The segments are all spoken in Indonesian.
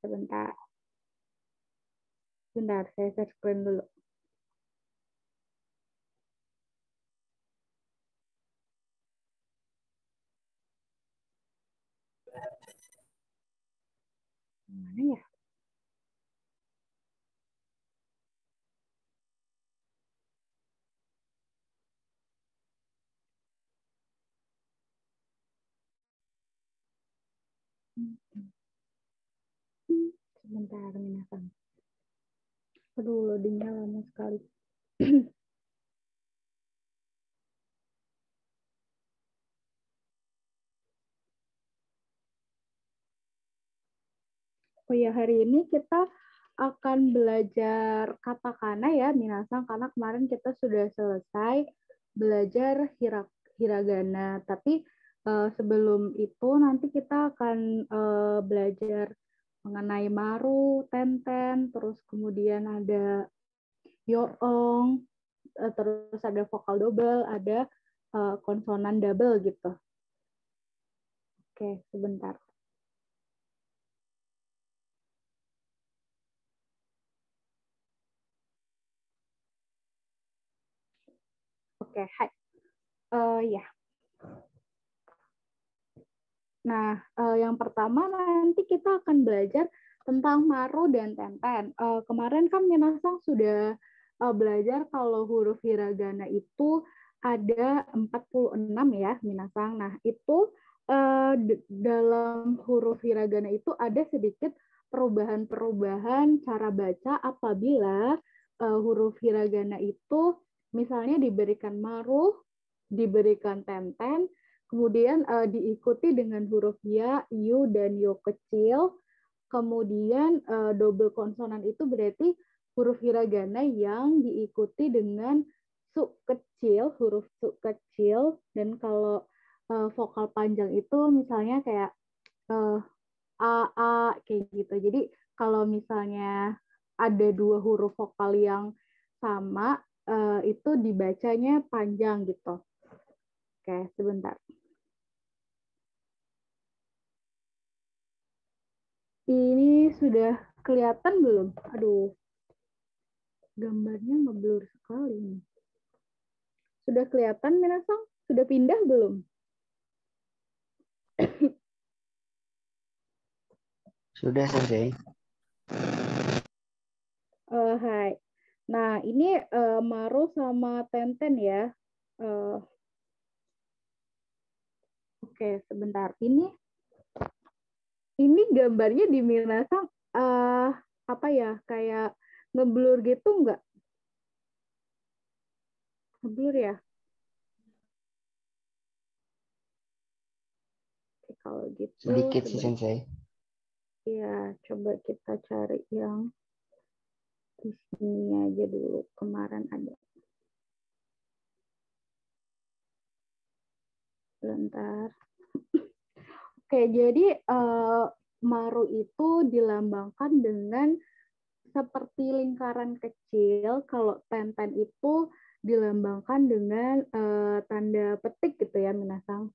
Sebentar. Bentar, saya share screen dulu. Mana ya? Sebentar, minasan. Aduh, loadingnya lama sekali. Oh ya, hari ini kita akan belajar katakana ya, minasan, karena kemarin kita sudah selesai belajar hiragana. Tapi sebelum itu nanti kita akan belajar mengenai maru, tenten, terus kemudian ada yoong, terus ada vokal double, ada konsonan double gitu. Oke, sebentar. Oke, hai. Ya. Nah, yang pertama nanti kita akan belajar tentang maru dan tenten. Kemarin kan Minasang sudah belajar kalau huruf hiragana itu ada 46 ya, Minasang. Nah, itu dalam huruf hiragana itu ada sedikit perubahan-perubahan cara baca apabila huruf hiragana itu misalnya diberikan maru, diberikan tenten, kemudian diikuti dengan huruf ya, yu, dan yo kecil. Kemudian double konsonan itu berarti huruf hiragana yang diikuti dengan su kecil, huruf su kecil. Dan kalau vokal panjang itu misalnya kayak a, a, kayak gitu. Jadi kalau misalnya ada dua huruf vokal yang sama, itu dibacanya panjang gitu. Oke, sebentar. Ini sudah kelihatan belum? Aduh, gambarnya ngeblur sekali nih. Sudah kelihatan, Minasang? Sudah pindah belum? Sudah, Sensei. Hai. Nah, ini maru sama tenten ya. Oke, sebentar. Ini gambarnya di Minasang apa ya? Kayak ngeblur gitu nggak? Ngeblur ya? Oke, kalau gitu Sedikit sih, Sensei. ya, coba kita cari yang di sini aja dulu. Kemarin ada. Sebentar. Oke, jadi maru itu dilambangkan dengan seperti lingkaran kecil. Kalau tenten itu dilambangkan dengan tanda petik gitu ya, Minasang.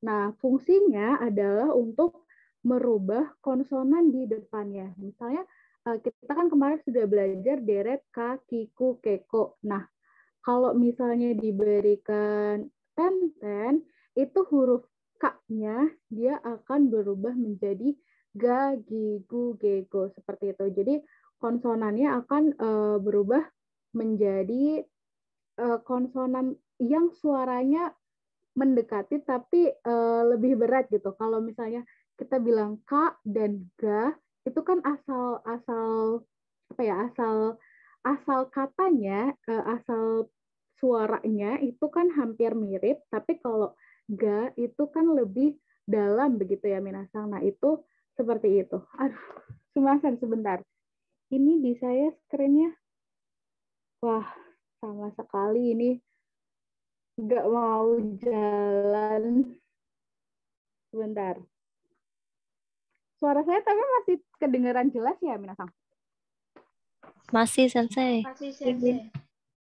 Nah, fungsinya adalah untuk merubah konsonan di depannya. Misalnya, kita kan kemarin sudah belajar deret, ka, kiku, keko. Nah, kalau misalnya diberikan tenten, itu huruf K-nya dia akan berubah menjadi ga, gigu, gego seperti itu. Jadi konsonannya akan berubah menjadi konsonan yang suaranya mendekati tapi lebih berat gitu. Kalau misalnya kita bilang K dan ga itu kan asal apa ya, asal katanya, asal suaranya itu kan hampir mirip, tapi kalau ga itu kan lebih dalam begitu ya, Minasang. Nah, itu seperti itu. Aduh, sumasan sebentar. Ini di saya screen-nya. Wah, sama sekali ini nggak mau jalan. Sebentar. Suara saya tapi masih kedengaran jelas ya, Minasang? Masih, Sensei. Masih, Sensei.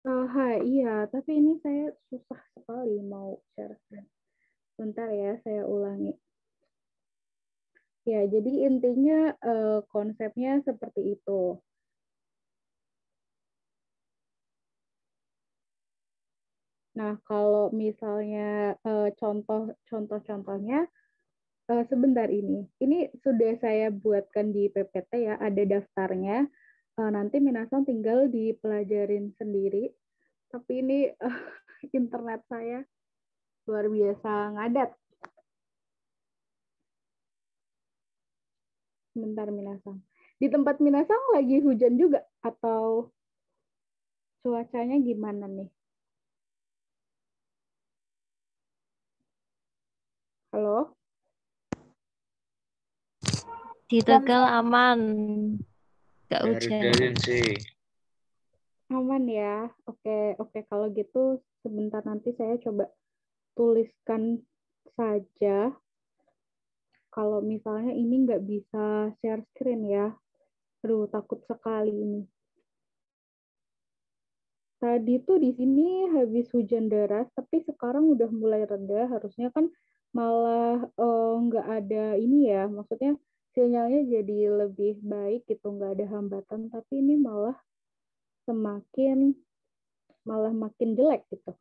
Hai, iya, tapi ini saya susah sekali mau share screen. Bentar ya, saya ulangi. Ya, jadi intinya konsepnya seperti itu. Nah, kalau misalnya contoh-contohnya sebentar ini. Ini sudah saya buatkan di PPT ya, ada daftarnya. Nanti Minasan tinggal dipelajarin sendiri. Tapi ini internet saya luar biasa ngadat. Sebentar Minasan. Di tempat Minasan lagi hujan juga atau cuacanya gimana nih? Halo? Di Tegal aman, nggak Dari hujan. sih. Aman ya. Oke, oke. Kalau gitu sebentar nanti saya coba tuliskan saja. Kalau misalnya ini nggak bisa share screen ya. Aduh, takut sekali ini. Tadi tuh di sini habis hujan deras, tapi sekarang udah mulai reda. Harusnya kan malah nggak ada ini ya. Maksudnya sinyalnya jadi lebih baik gitu, nggak ada hambatan. Tapi ini malah makin jelek gitu.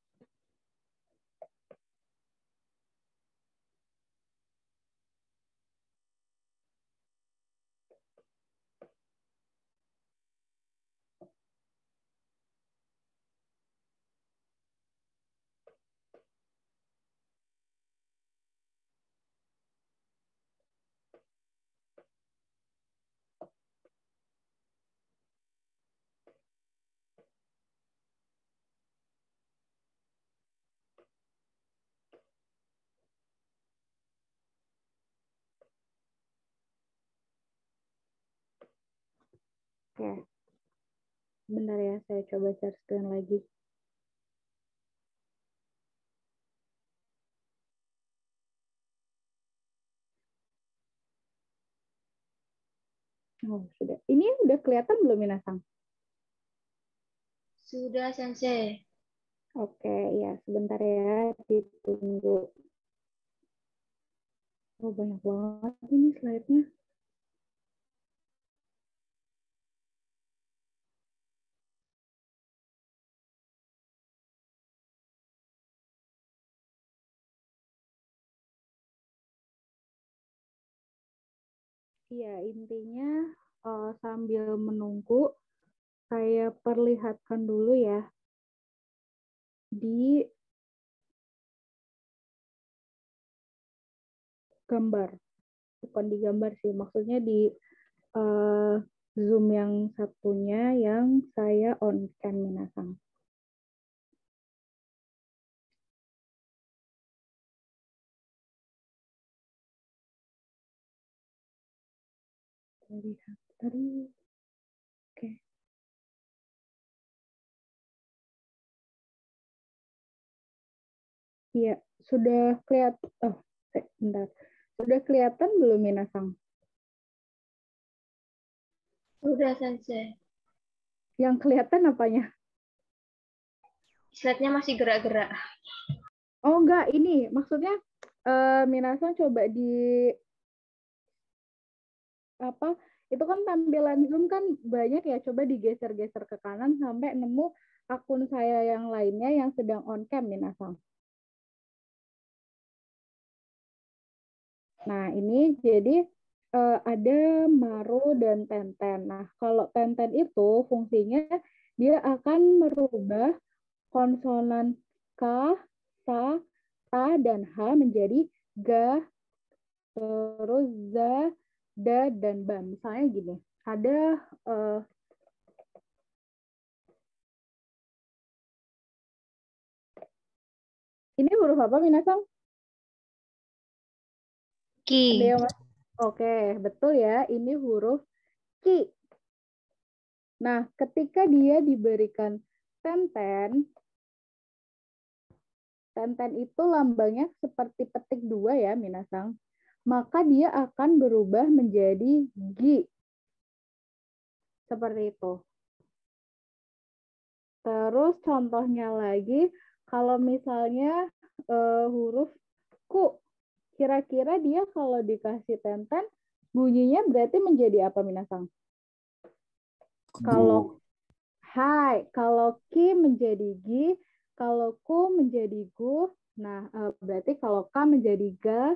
Oke, bentar ya, saya coba share screen lagi. Oh, sudah. Ini udah kelihatan belum, Minasang? Sudah, Sensei. Oke, ya, sebentar ya, ditunggu. Oh, banyak banget ini slide-nya. Iya, intinya sambil menunggu, saya perlihatkan dulu ya di gambar. Bukan di gambar sih, maksudnya di Zoom yang satunya yang saya on-cam, Minasang. Lihat terus. Oke. Iya, sudah kelihatan. Oh, bentar. Sudah kelihatan belum, Minasang? Sudah, Sensei. Yang kelihatan apanya? Slide-nya masih gerak-gerak. Oh, enggak. Ini maksudnya Minasang coba di apa? Itu kan tampilan Zoom kan banyak ya. Coba digeser-geser ke kanan sampai nemu akun saya yang lainnya yang sedang on cam, Minasang. Nah, ini jadi ada Maru dan Tenten. Nah, kalau Tenten itu fungsinya dia akan merubah konsonan K, Sa, Ta, dan H menjadi Ga, terus Za, Da, dan Ba. Misalnya gini, ada ini huruf apa, Minasang? Ki. Ada yang Oke, betul ya. Ini huruf Ki. Nah, ketika dia diberikan tenten, tenten itu lambangnya seperti petik 2 ya, Minasang. Maka dia akan berubah menjadi Gi. Seperti itu. Terus contohnya lagi, kalau misalnya huruf Ku, kira-kira dia kalau dikasih tenten bunyinya berarti menjadi apa minasang? Kalau hai, kalau ki menjadi gi, kalau ku menjadi gu. Nah, berarti kalau ka menjadi ga,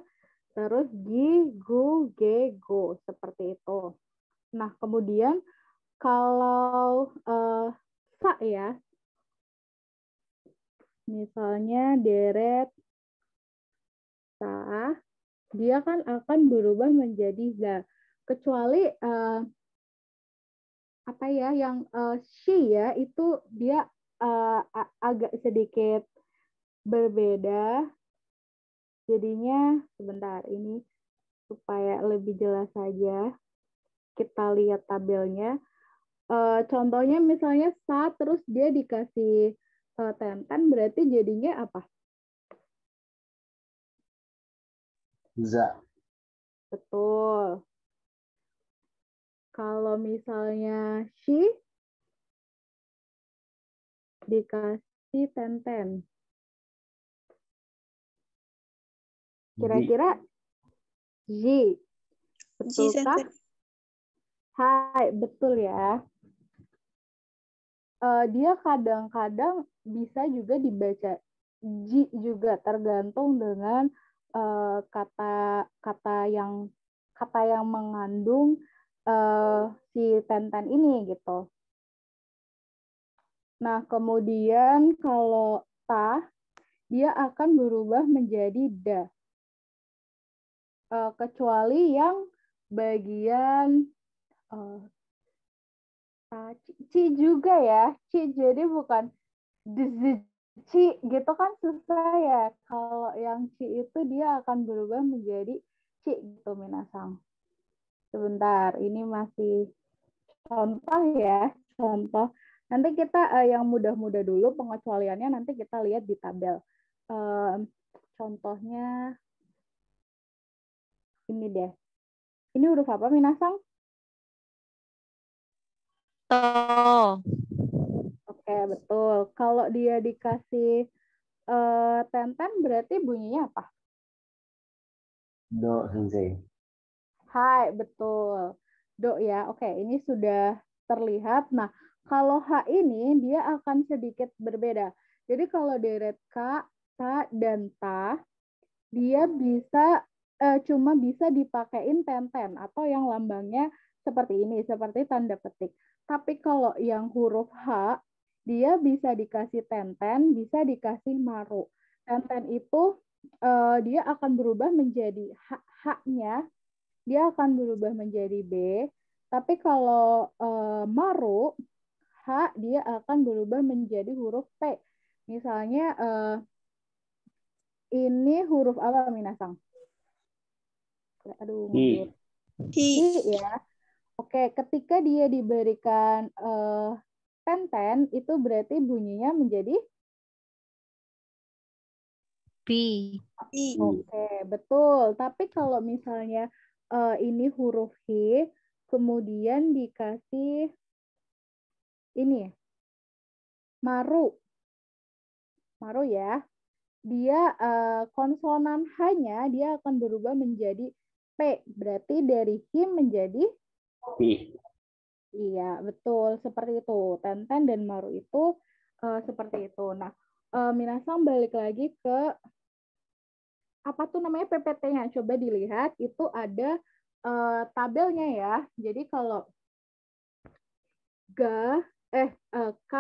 terus gi, gu, ge, go. Seperti itu. Nah, kemudian kalau sa ya, misalnya deret sa, dia kan akan berubah menjadi za. Kecuali apa ya yang she ya itu dia agak sedikit berbeda. Jadinya sebentar ini supaya lebih jelas saja kita lihat tabelnya. Contohnya misalnya sa terus dia dikasih tenten berarti jadinya apa? Za. Betul. Kalau misalnya she dikasih tenten. Kira-kira Z. Betulkah? Hai, betul ya. Dia kadang-kadang bisa juga dibaca J juga tergantung dengan kata yang mengandung si tenten ini gitu. Nah, kemudian kalau ta dia akan berubah menjadi da. Kecuali yang bagian ci juga ya. Ci jadi bukan ci gitu kan susah ya. Kalau yang ci itu dia akan berubah menjadi ci gitu minasang. Sebentar, ini masih contoh ya, contoh. Nanti kita yang mudah-mudah dulu pengecualiannya nanti kita lihat di tabel. Contohnya ini deh. Ini huruf apa minasang? To. Oke, betul. Kalau dia dikasih tenten berarti bunyinya apa? Do, Sensei. Hai, betul. Do ya. Oke, ini sudah terlihat. Nah, kalau H ini dia akan sedikit berbeda. Jadi kalau deret K, ta, dan ta, dia bisa cuma bisa dipakein tenten atau yang lambangnya seperti ini, seperti tanda petik. Tapi kalau yang huruf H, dia bisa dikasih tenten, bisa dikasih maru. Tenten itu dia akan berubah menjadi H-nya, dia akan berubah menjadi B. Tapi kalau maru, H dia akan berubah menjadi huruf T. Misalnya ini huruf apa minasang? Aduh, mundur. I ya. Oke, ketika dia diberikan tenten, itu berarti bunyinya menjadi B. Oke, betul. Tapi kalau misalnya ini huruf H, kemudian dikasih ini maru. Maru ya. Dia konsonan H-nya dia akan berubah menjadi P. Berarti dari H menjadi P. Iya, betul. Seperti itu. Tenten dan maru itu seperti itu. Nah, minasang balik lagi ke apa tuh namanya PPT-nya. Coba dilihat, itu ada tabelnya ya. Jadi kalau K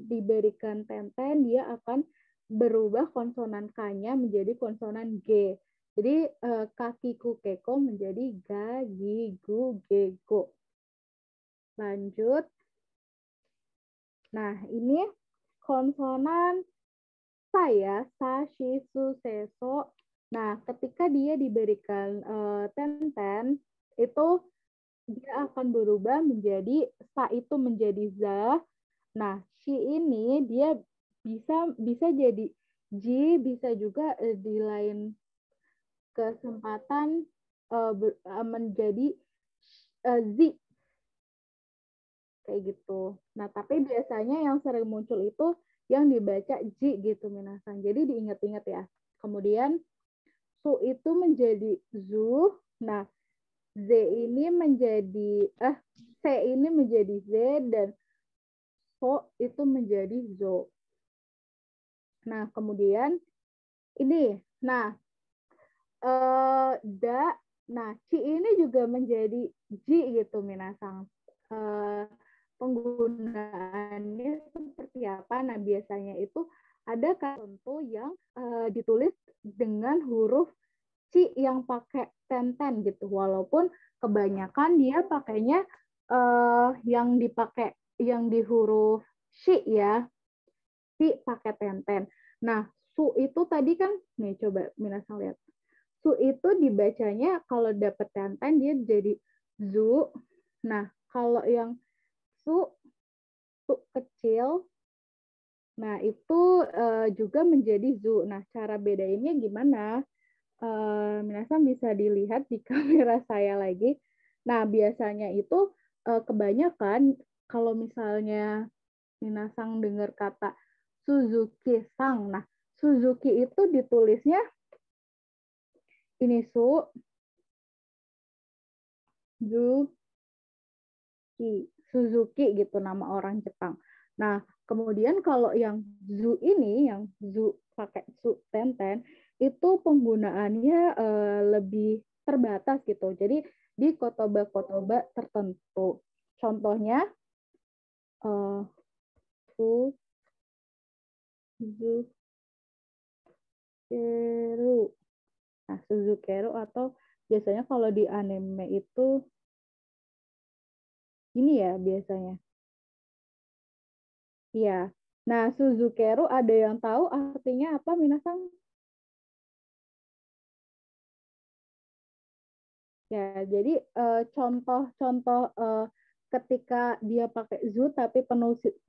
diberikan tenten, dia akan berubah konsonan K-nya menjadi konsonan G. Jadi kakiku keko menjadi ga, gi, gu, ge, go. Lanjut. Nah, ini konsonan saya, sa, shi, su, se, so. Nah, ketika dia diberikan tenten, itu dia akan berubah menjadi sa itu menjadi za. Nah, shi ini dia bisa jadi ji, bisa juga di lain kesempatan menjadi zi kayak gitu. Nah, tapi biasanya yang sering muncul itu yang dibaca ji gitu minasang. Jadi diingat-ingat ya. Kemudian su itu menjadi zu. Nah, Z ini menjadi C ini menjadi Z dan So itu menjadi Zo. Nah, kemudian ini. Nah, Da, nah, Ci ini juga menjadi Ji gitu, Minasang. Penggunaannya seperti apa? Nah, biasanya itu ada kata tertentu yang ditulis dengan huruf Ci yang pakai tenten gitu, walaupun kebanyakan dia pakainya yang dipakai yang di huruf Ci ya, Ci pakai tenten. Nah, Su itu tadi kan, nih coba Minasang lihat. Su itu dibacanya kalau dapat tenten dia jadi Zu. Nah, kalau yang Su, Su kecil, nah itu juga menjadi Zu. Nah, cara bedainnya gimana? Minasan bisa dilihat di kamera saya lagi. Nah, biasanya itu kebanyakan kalau misalnya Minasang dengar kata Suzuki-sang. Nah, Suzuki itu ditulisnya ini Suzuki gitu nama orang Jepang. Nah, kemudian kalau yang Zu ini, yang Zu pakai Zu tenten, itu penggunaannya lebih terbatas gitu. Jadi di kotoba-kotoba tertentu. Contohnya Suzukeru. Nah, Suzukeru atau biasanya kalau di anime itu ini ya biasanya. Iya. Nah, Suzukeru ada yang tahu artinya apa, Minasang? Ya, jadi contoh-contoh ketika dia pakai zu tapi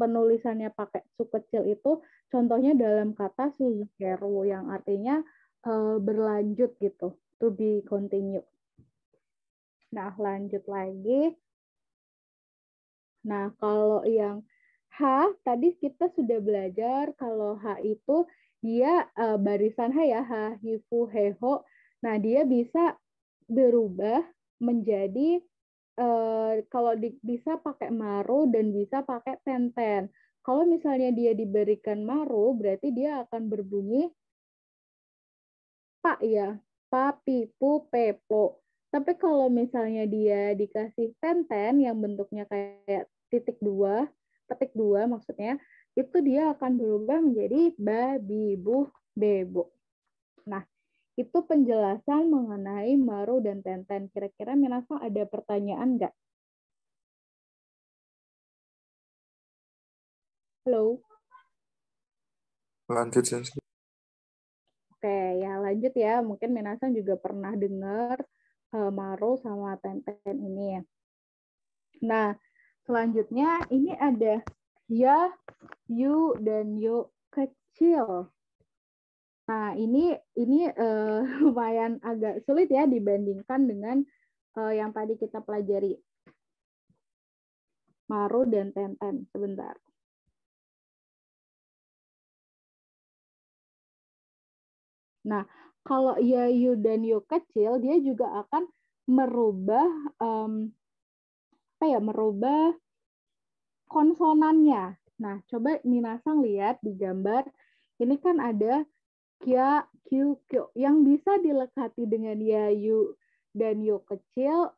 penulisannya pakai su kecil itu contohnya dalam kata Suzukeru yang artinya berlanjut gitu, to be continue. Nah, lanjut lagi. Nah, kalau yang H, tadi kita sudah belajar kalau H itu dia barisan H ya, H, hifu, heho. Nah, dia bisa berubah menjadi kalau bisa pakai maru dan bisa pakai tenten. Kalau misalnya dia diberikan maru, berarti dia akan berbunyi pak ya, pa, pipu, pepo. Tapi kalau misalnya dia dikasih tenten yang bentuknya kayak petik dua maksudnya, itu dia akan berubah menjadi ba, bibu, bebo. Nah, itu penjelasan mengenai maru dan tenten. Kira-kira Minasa ada pertanyaan nggak? Halo? Lanjut, Sensei. Oke, ya lanjut ya. Mungkin Minasa juga pernah dengar maru sama tenten ini ya. Nah, selanjutnya ini ada ya, yu, dan yo kecil. Nah, ini lumayan agak sulit ya dibandingkan dengan yang tadi kita pelajari. Maru dan tenten. Sebentar. Nah, kalau ya, yu, dan yo kecil, dia juga akan merubah merubah konsonannya. Nah, coba Minasang lihat di gambar. Ini kan ada kya, kyu, kyo. Yang bisa dilekati dengan ya, yu, dan yo kecil,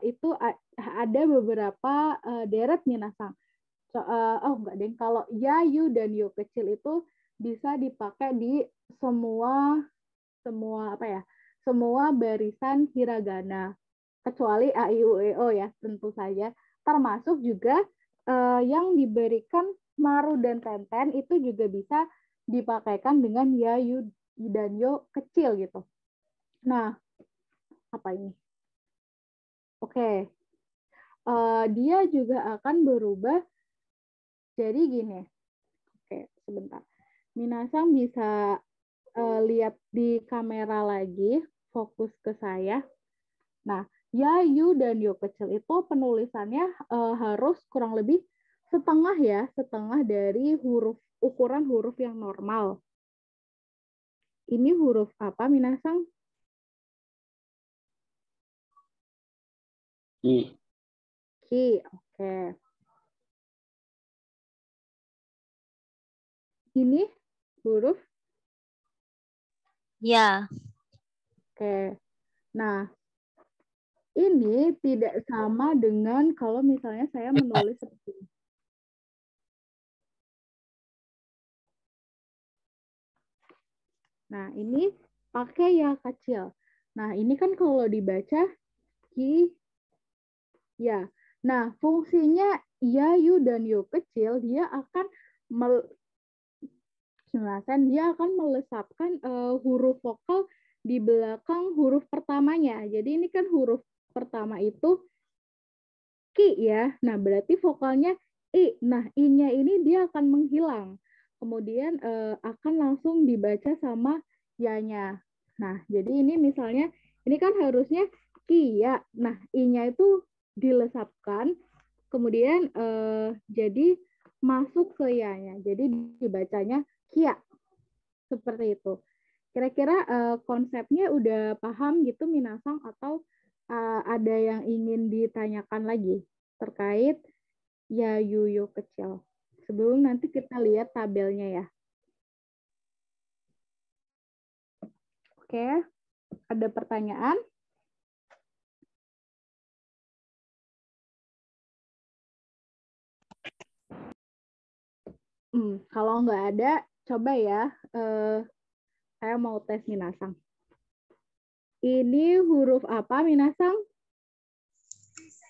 itu ada beberapa deret Minasang. Enggak deh. Kalau ya, yu, dan yo kecil itu bisa dipakai di semua barisan hiragana. Kecuali a, i, u, e, o ya, tentu saja. Termasuk juga yang diberikan maru dan tenten itu juga bisa dipakaikan dengan ya, yu, dan yo kecil gitu. Nah, apa ini? Oke. Dia juga akan berubah jadi gini. Oke, sebentar. Minasang bisa lihat di kamera lagi, fokus ke saya. Nah, ya, yu, dan yo kecil itu penulisannya harus kurang lebih setengah dari ukuran huruf yang normal. Ini huruf apa, Minasang? Ki. Ki. Oke. Ini huruf. Ya. Oke. Nah, ini tidak sama dengan kalau misalnya saya menulis seperti ini. Nah, ini pakai ya kecil. Nah, ini kan kalau dibaca ki ya. Nah, fungsinya ya, yu, dan yu kecil, dia akan melesatkan huruf vokal di belakang huruf pertamanya. Jadi ini kan huruf pertama itu ki ya. Nah, berarti vokalnya i. Nah, i-nya ini dia akan menghilang. Kemudian akan langsung dibaca sama ya-nya. Nah, jadi ini misalnya ini kan harusnya ki ya. Nah, i-nya itu dilesapkan. Kemudian jadi masuk ke ya-nya. Jadi dibacanya kia. Seperti itu. Kira-kira konsepnya udah paham gitu Minasang atau ada yang ingin ditanyakan lagi terkait ya yuyu kecil? Sebelum nanti kita lihat tabelnya ya. Oke, ada pertanyaan? Kalau nggak ada, coba ya. Saya mau tes Minasang. Ini huruf apa Minasang?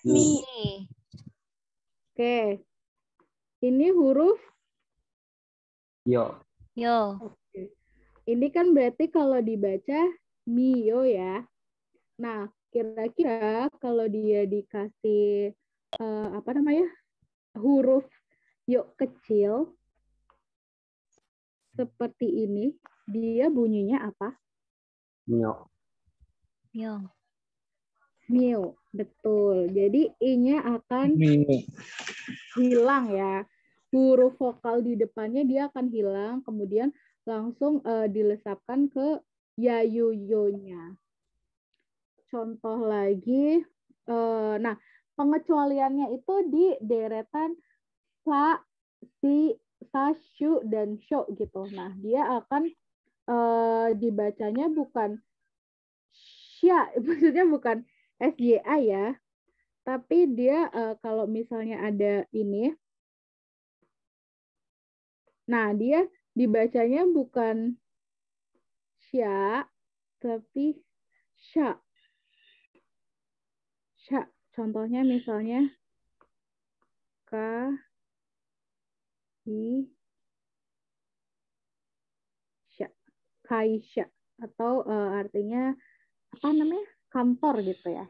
Mi. Oke. Ini huruf? Yo. Yo. Oke. Ini kan berarti kalau dibaca mio ya. Nah, kira-kira kalau dia dikasih apa namanya? Huruf yo kecil seperti ini, dia bunyinya apa? Mio. Yo. Mio, betul. Jadi i-nya akan hilang ya. Huruf vokal di depannya dia akan hilang, kemudian langsung dilesapkan ke ya-yu-yo-nya. Contoh lagi, nah pengecualiannya itu di deretan sa, si, sa, shu, dan sho gitu. Nah dia akan dibacanya bukan sya, maksudnya bukan SYA ya, tapi dia kalau misalnya ada ini, nah dia dibacanya bukan sya, tapi sya. Sya. Contohnya misalnya ka, hi, sya. Kaisya. Atau artinya apa namanya? Kantor gitu ya.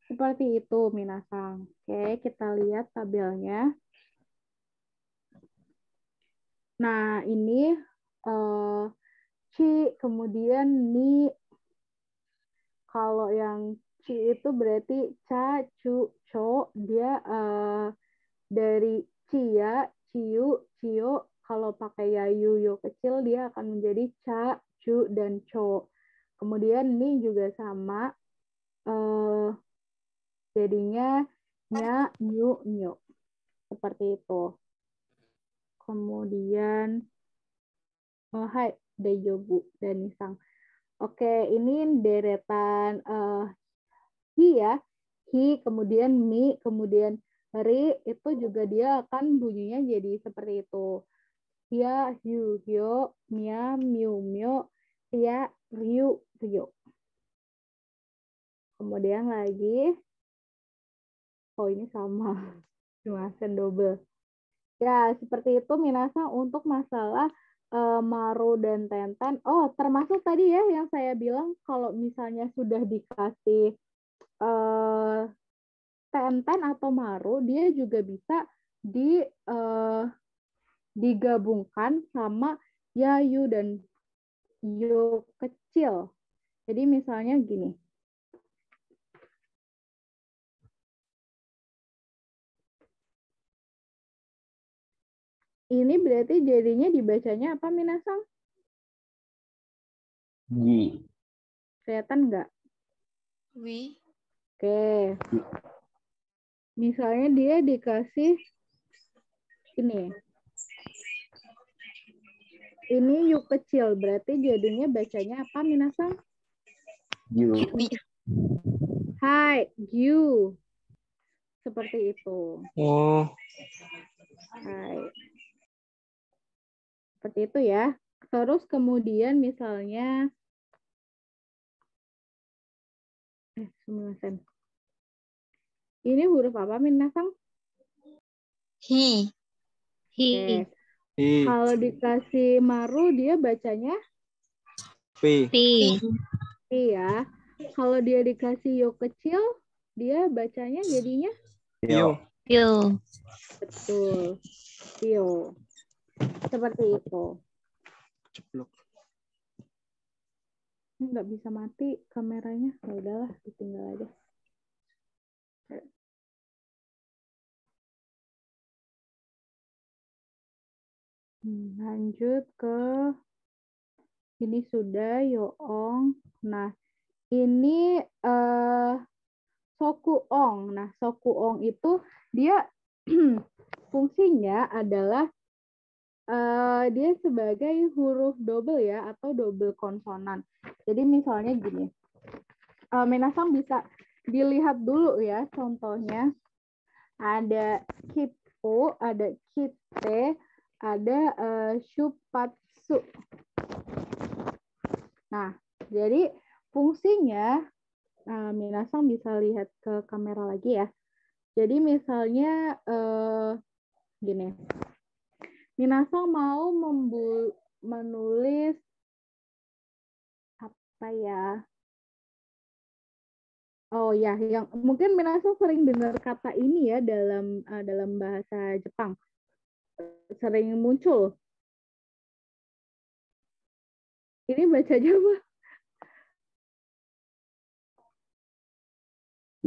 Seperti itu Minasang. Oke, kita lihat tabelnya. Nah, ini ci, kemudian ni. Kalau yang ci itu berarti ca, cu, co. Dia dari cia, ciu, cio. Kalau pakai yayu, yo kecil, dia akan menjadi ca, cu, dan co. Kemudian ni juga sama. Jadinya nya, nyu, nyu. Seperti itu. Kemudian, hai, dejobu, dan nisang. Oke, ini deretan hi ya. Hi, kemudian mi, kemudian ri, itu juga dia akan bunyinya jadi seperti itu. Hia, hiu, hio, mia, miu, mio, tia, riu, rio. Kemudian lagi, oh ini sama. Cuma double. Ya, seperti itu Minasa untuk masalah maru dan tenten. Oh, termasuk tadi ya yang saya bilang kalau misalnya sudah dikasih tenten atau maru, dia juga bisa digabungkan sama yayu dan yo kecil. Jadi misalnya gini. Ini berarti jadinya dibacanya apa Minasang? Gi. Kelihatan nggak? Wi. Oke. Misalnya dia dikasih ini. Ini yu kecil, berarti jadinya bacanya apa, Minasang? You. Hai, you. Seperti itu. Oh, Hai. Seperti itu ya. Terus kemudian misalnya 9 sen. Ini huruf apa, Minasang? Hi. Oke. I, Kalau dikasih maru, dia bacanya P, P. P ya. Kalau dia dikasih yo kecil, dia bacanya jadinya Yo, Yo. betul. Yo. Seperti itu. ceplok. Ini nggak bisa mati kameranya. Ya udahlah, ditinggal aja. Lanjut ke ini sudah yoong. Nah, ini sokuong. Nah, sokuong itu dia fungsinya adalah dia sebagai huruf double ya atau double konsonan. Jadi misalnya gini, Minasang bisa dilihat dulu ya contohnya. Ada kipu, ada kite, ada shupatsu. Nah, jadi fungsinya Minasang bisa lihat ke kamera lagi ya. Jadi misalnya gini, Minasang mau menulis apa ya? Oh ya, yang mungkin Minasang sering dengar kata ini ya dalam bahasa Jepang. Sering muncul. Ini bacanya apa?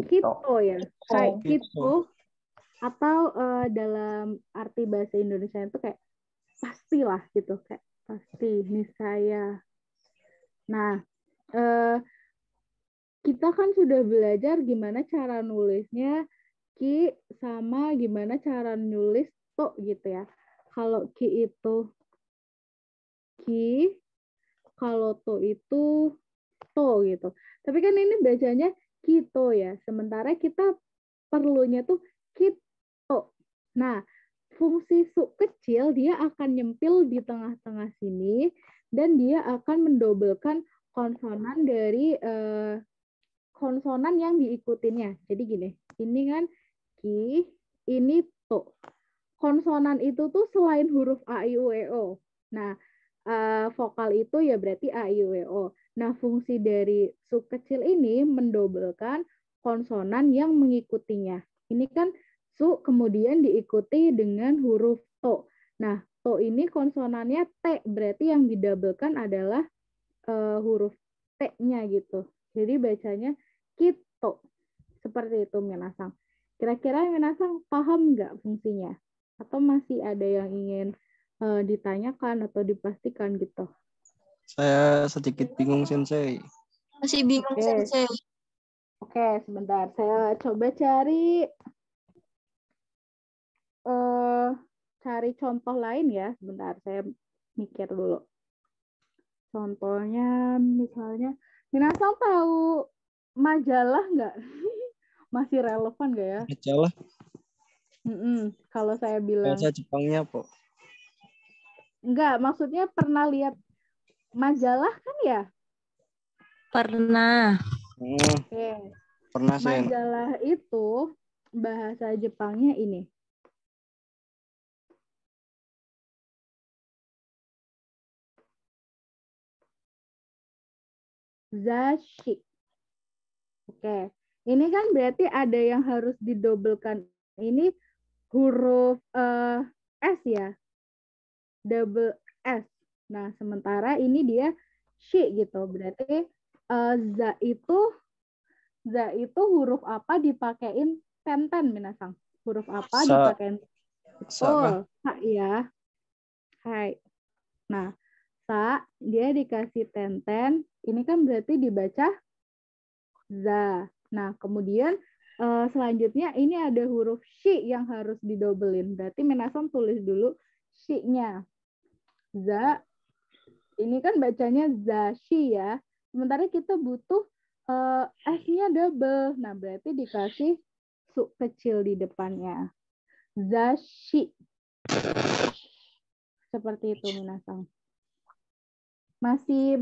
Kito ya. Kayak kito. Atau dalam arti bahasa Indonesia itu kayak pastilah gitu. Kayak pasti, niscaya. Nah, kita kan sudah belajar gimana cara nulisnya ki sama gimana cara nulis to gitu ya. Kalau ki itu ki, kalau to itu to gitu. Tapi kan ini bacanya kito ya. Sementara kita perlunya tuh kito. Nah, fungsi su kecil dia akan nyempil di tengah-tengah sini dan dia akan mendobelkan konsonan dari konsonan yang diikutinya. Jadi gini, ini kan ki, ini to. Konsonan itu tuh selain huruf a, i, u, e, o. Nah, vokal itu ya berarti a, i, u, e, o. Nah, fungsi dari su kecil ini mendobelkan konsonan yang mengikutinya. Ini kan su kemudian diikuti dengan huruf to. Nah, to ini konsonannya t, berarti yang didabelkan adalah huruf t-nya gitu. Jadi bacanya kito. Seperti itu, Minasang. Kira-kira Minasang paham nggak fungsinya? Atau masih ada yang ingin ditanyakan atau dipastikan gitu? Saya sedikit bingung, Sensei. Masih bingung, Oke. Sensei. Oke, sebentar. Saya coba cari contoh lain ya. Sebentar, saya mikir dulu. Contohnya misalnya, Minasang tahu majalah nggak? Masih relevan nggak ya? Majalah, Kalau saya bilang, bahasa Jepangnya apa? enggak, maksudnya pernah lihat majalah kan ya? Pernah. Oke. Pernah, Sen. Majalah itu bahasa Jepangnya ini. Zashi. Oke. Ini kan berarti ada yang harus didobelkan. Ini huruf S ya. Double S. Nah, sementara ini dia shi gitu. Berarti za itu huruf apa dipakein tenten, Minasang? Huruf apa Sa. dipakein? Sa kah? Betul. Sa ya. Hai. Nah, sa dia dikasih tenten. Ini kan berarti dibaca za. Nah, kemudian selanjutnya ini ada huruf shi yang harus didobelin. Berarti minasan tulis dulu shi-nya. Za, ini kan bacanya zashi ya. Sementara kita butuh S-nya double. Nah, berarti dikasih su kecil di depannya. Zashi. Seperti itu minasan. Masih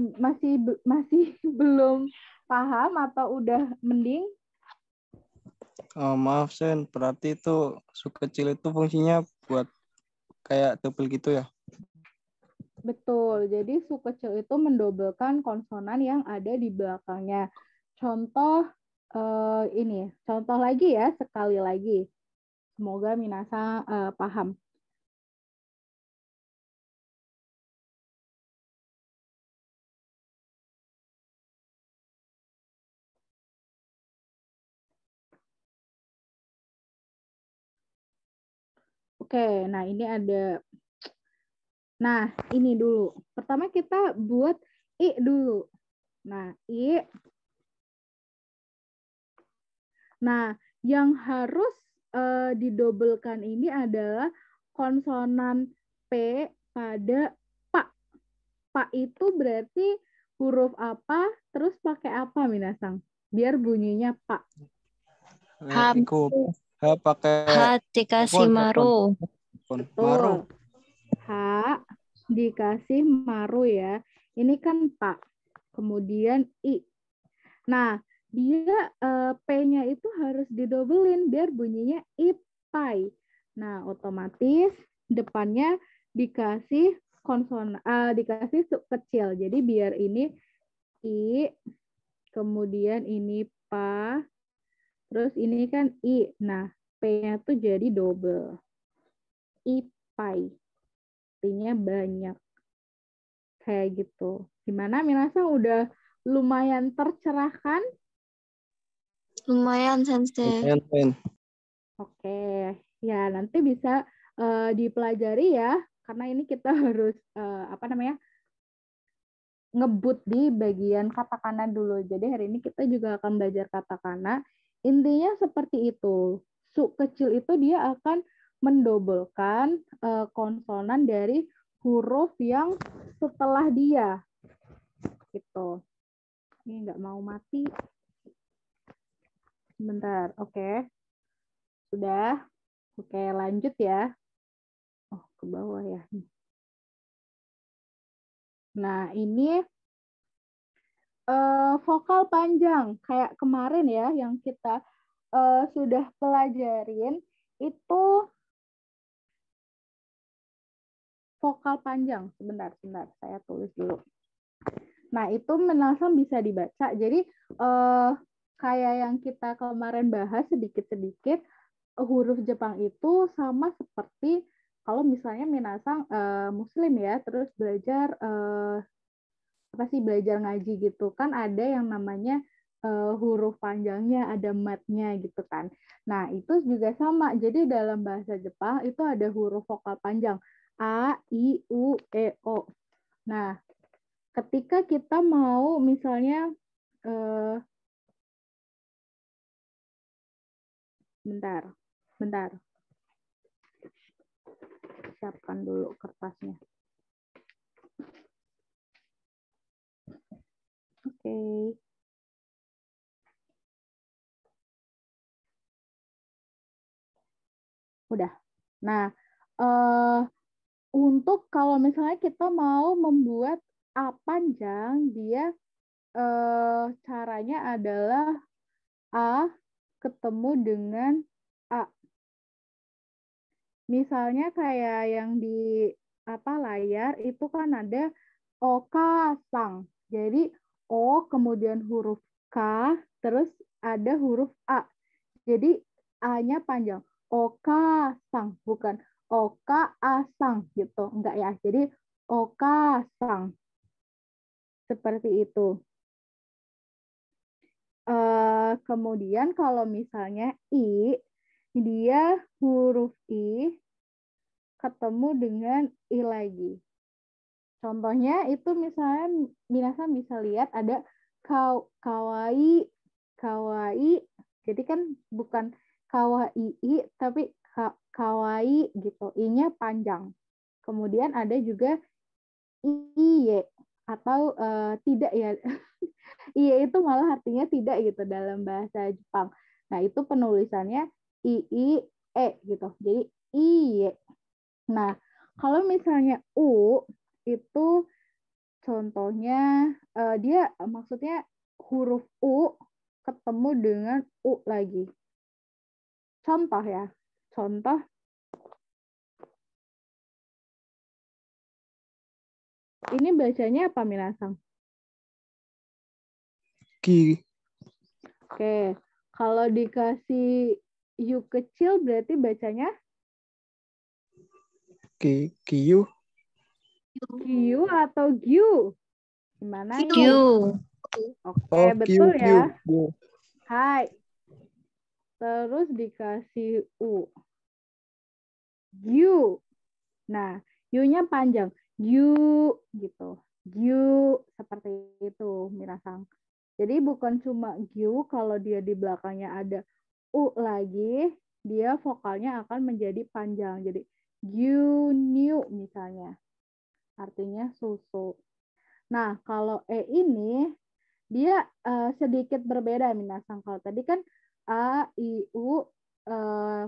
belum paham atau udah mending? Oh, maaf Sen, berarti itu su kecil itu fungsinya buat kayak double gitu ya? Betul. Jadi su kecil itu mendobelkan konsonan yang ada di belakangnya. Contoh ini, contoh lagi ya, sekali lagi. Semoga minasan paham. Oke, nah ini ada. Nah, ini dulu. Pertama kita buat I dulu. Nah, I. Nah, yang harus didobelkan ini adalah konsonan P pada pa. Pa itu berarti huruf apa, terus pakai apa, Minasang? Biar bunyinya pa. Iku pakai H dikasih maru. maru. Betul. H dikasih maru ya. Ini kan pa. Kemudian I. Nah, dia P-nya itu harus didobelin biar bunyinya ipai. Nah, otomatis depannya dikasih dikasih sub kecil. Jadi biar ini I, kemudian ini pa, terus ini kan I. Nah, P-nya tuh jadi double. Ipai. Artinya banyak. Kayak gitu. Gimana Minasa udah lumayan tercerahkan? Lumayan, Sensei. Lumayan, Sen. Oke, ya nanti bisa dipelajari ya, karena ini kita harus ngebut di bagian katakana dulu. Jadi hari ini kita juga akan belajar katakana. Intinya seperti itu. Su kecil itu dia akan mendobelkan konsonan dari huruf yang setelah dia. Gitu. Ini nggak mau mati. Sebentar, oke. Sudah. Oke, lanjut ya. Oh, ke bawah ya. Nah, ini vokal panjang. Kayak kemarin ya, yang kita sudah pelajarin, itu vokal panjang. Sebentar, saya tulis dulu. Nah, itu menasam bisa dibaca. Jadi, kayak yang kita kemarin bahas sedikit-sedikit, huruf Jepang itu sama seperti kalau misalnya minasang muslim ya, terus belajar belajar ngaji gitu kan, ada yang namanya huruf panjangnya, ada matnya gitu kan. Nah, itu juga sama. Jadi dalam bahasa Jepang itu ada huruf vokal panjang A, I, U, E, O. Nah, ketika kita mau misalnya bentar. Siapkan dulu kertasnya. Oke. Udah. Nah, untuk kalau misalnya kita mau membuat A panjang, dia caranya adalah A ketemu dengan A. Misalnya kayak yang di layar itu kan ada Oka-sang. Jadi O kemudian huruf K, terus ada huruf A. Jadi A-nya panjang. Oka-sang, bukan Oka-asang gitu. Enggak ya. Jadi Oka-sang. Seperti itu. Kemudian kalau misalnya I, dia huruf I ketemu dengan I lagi. Contohnya itu misalnya minasan bisa lihat ada kawaii, kawaii. Jadi kan bukan kawaii, tapi kawaii gitu. I-nya panjang. Kemudian ada juga iye atau tidak ya. Iye itu malah artinya tidak gitu dalam bahasa Jepang. Nah, itu penulisannya i e gitu. Jadi iye. Nah, kalau misalnya u itu contohnya dia maksudnya huruf u ketemu dengan u lagi. Contoh ya. Contoh ini bacanya apa Minasang? Ki. Oke. Kalau dikasih yu kecil berarti bacanya Kiyu. Q atau Gyu? Gimana Q. ini? Oke, Oh, betul Q. ya. Hai. Terus dikasih U. Gyu. Nah, U-nya panjang. Gyu gitu. Gyu seperti itu, Minasang. Jadi bukan cuma Gyu, kalau dia di belakangnya ada U lagi, dia vokalnya akan menjadi panjang. Jadi Gyu Niu misalnya. Artinya susu. Nah, kalau E ini dia sedikit berbeda Minasang. Kalau tadi kan A, I, U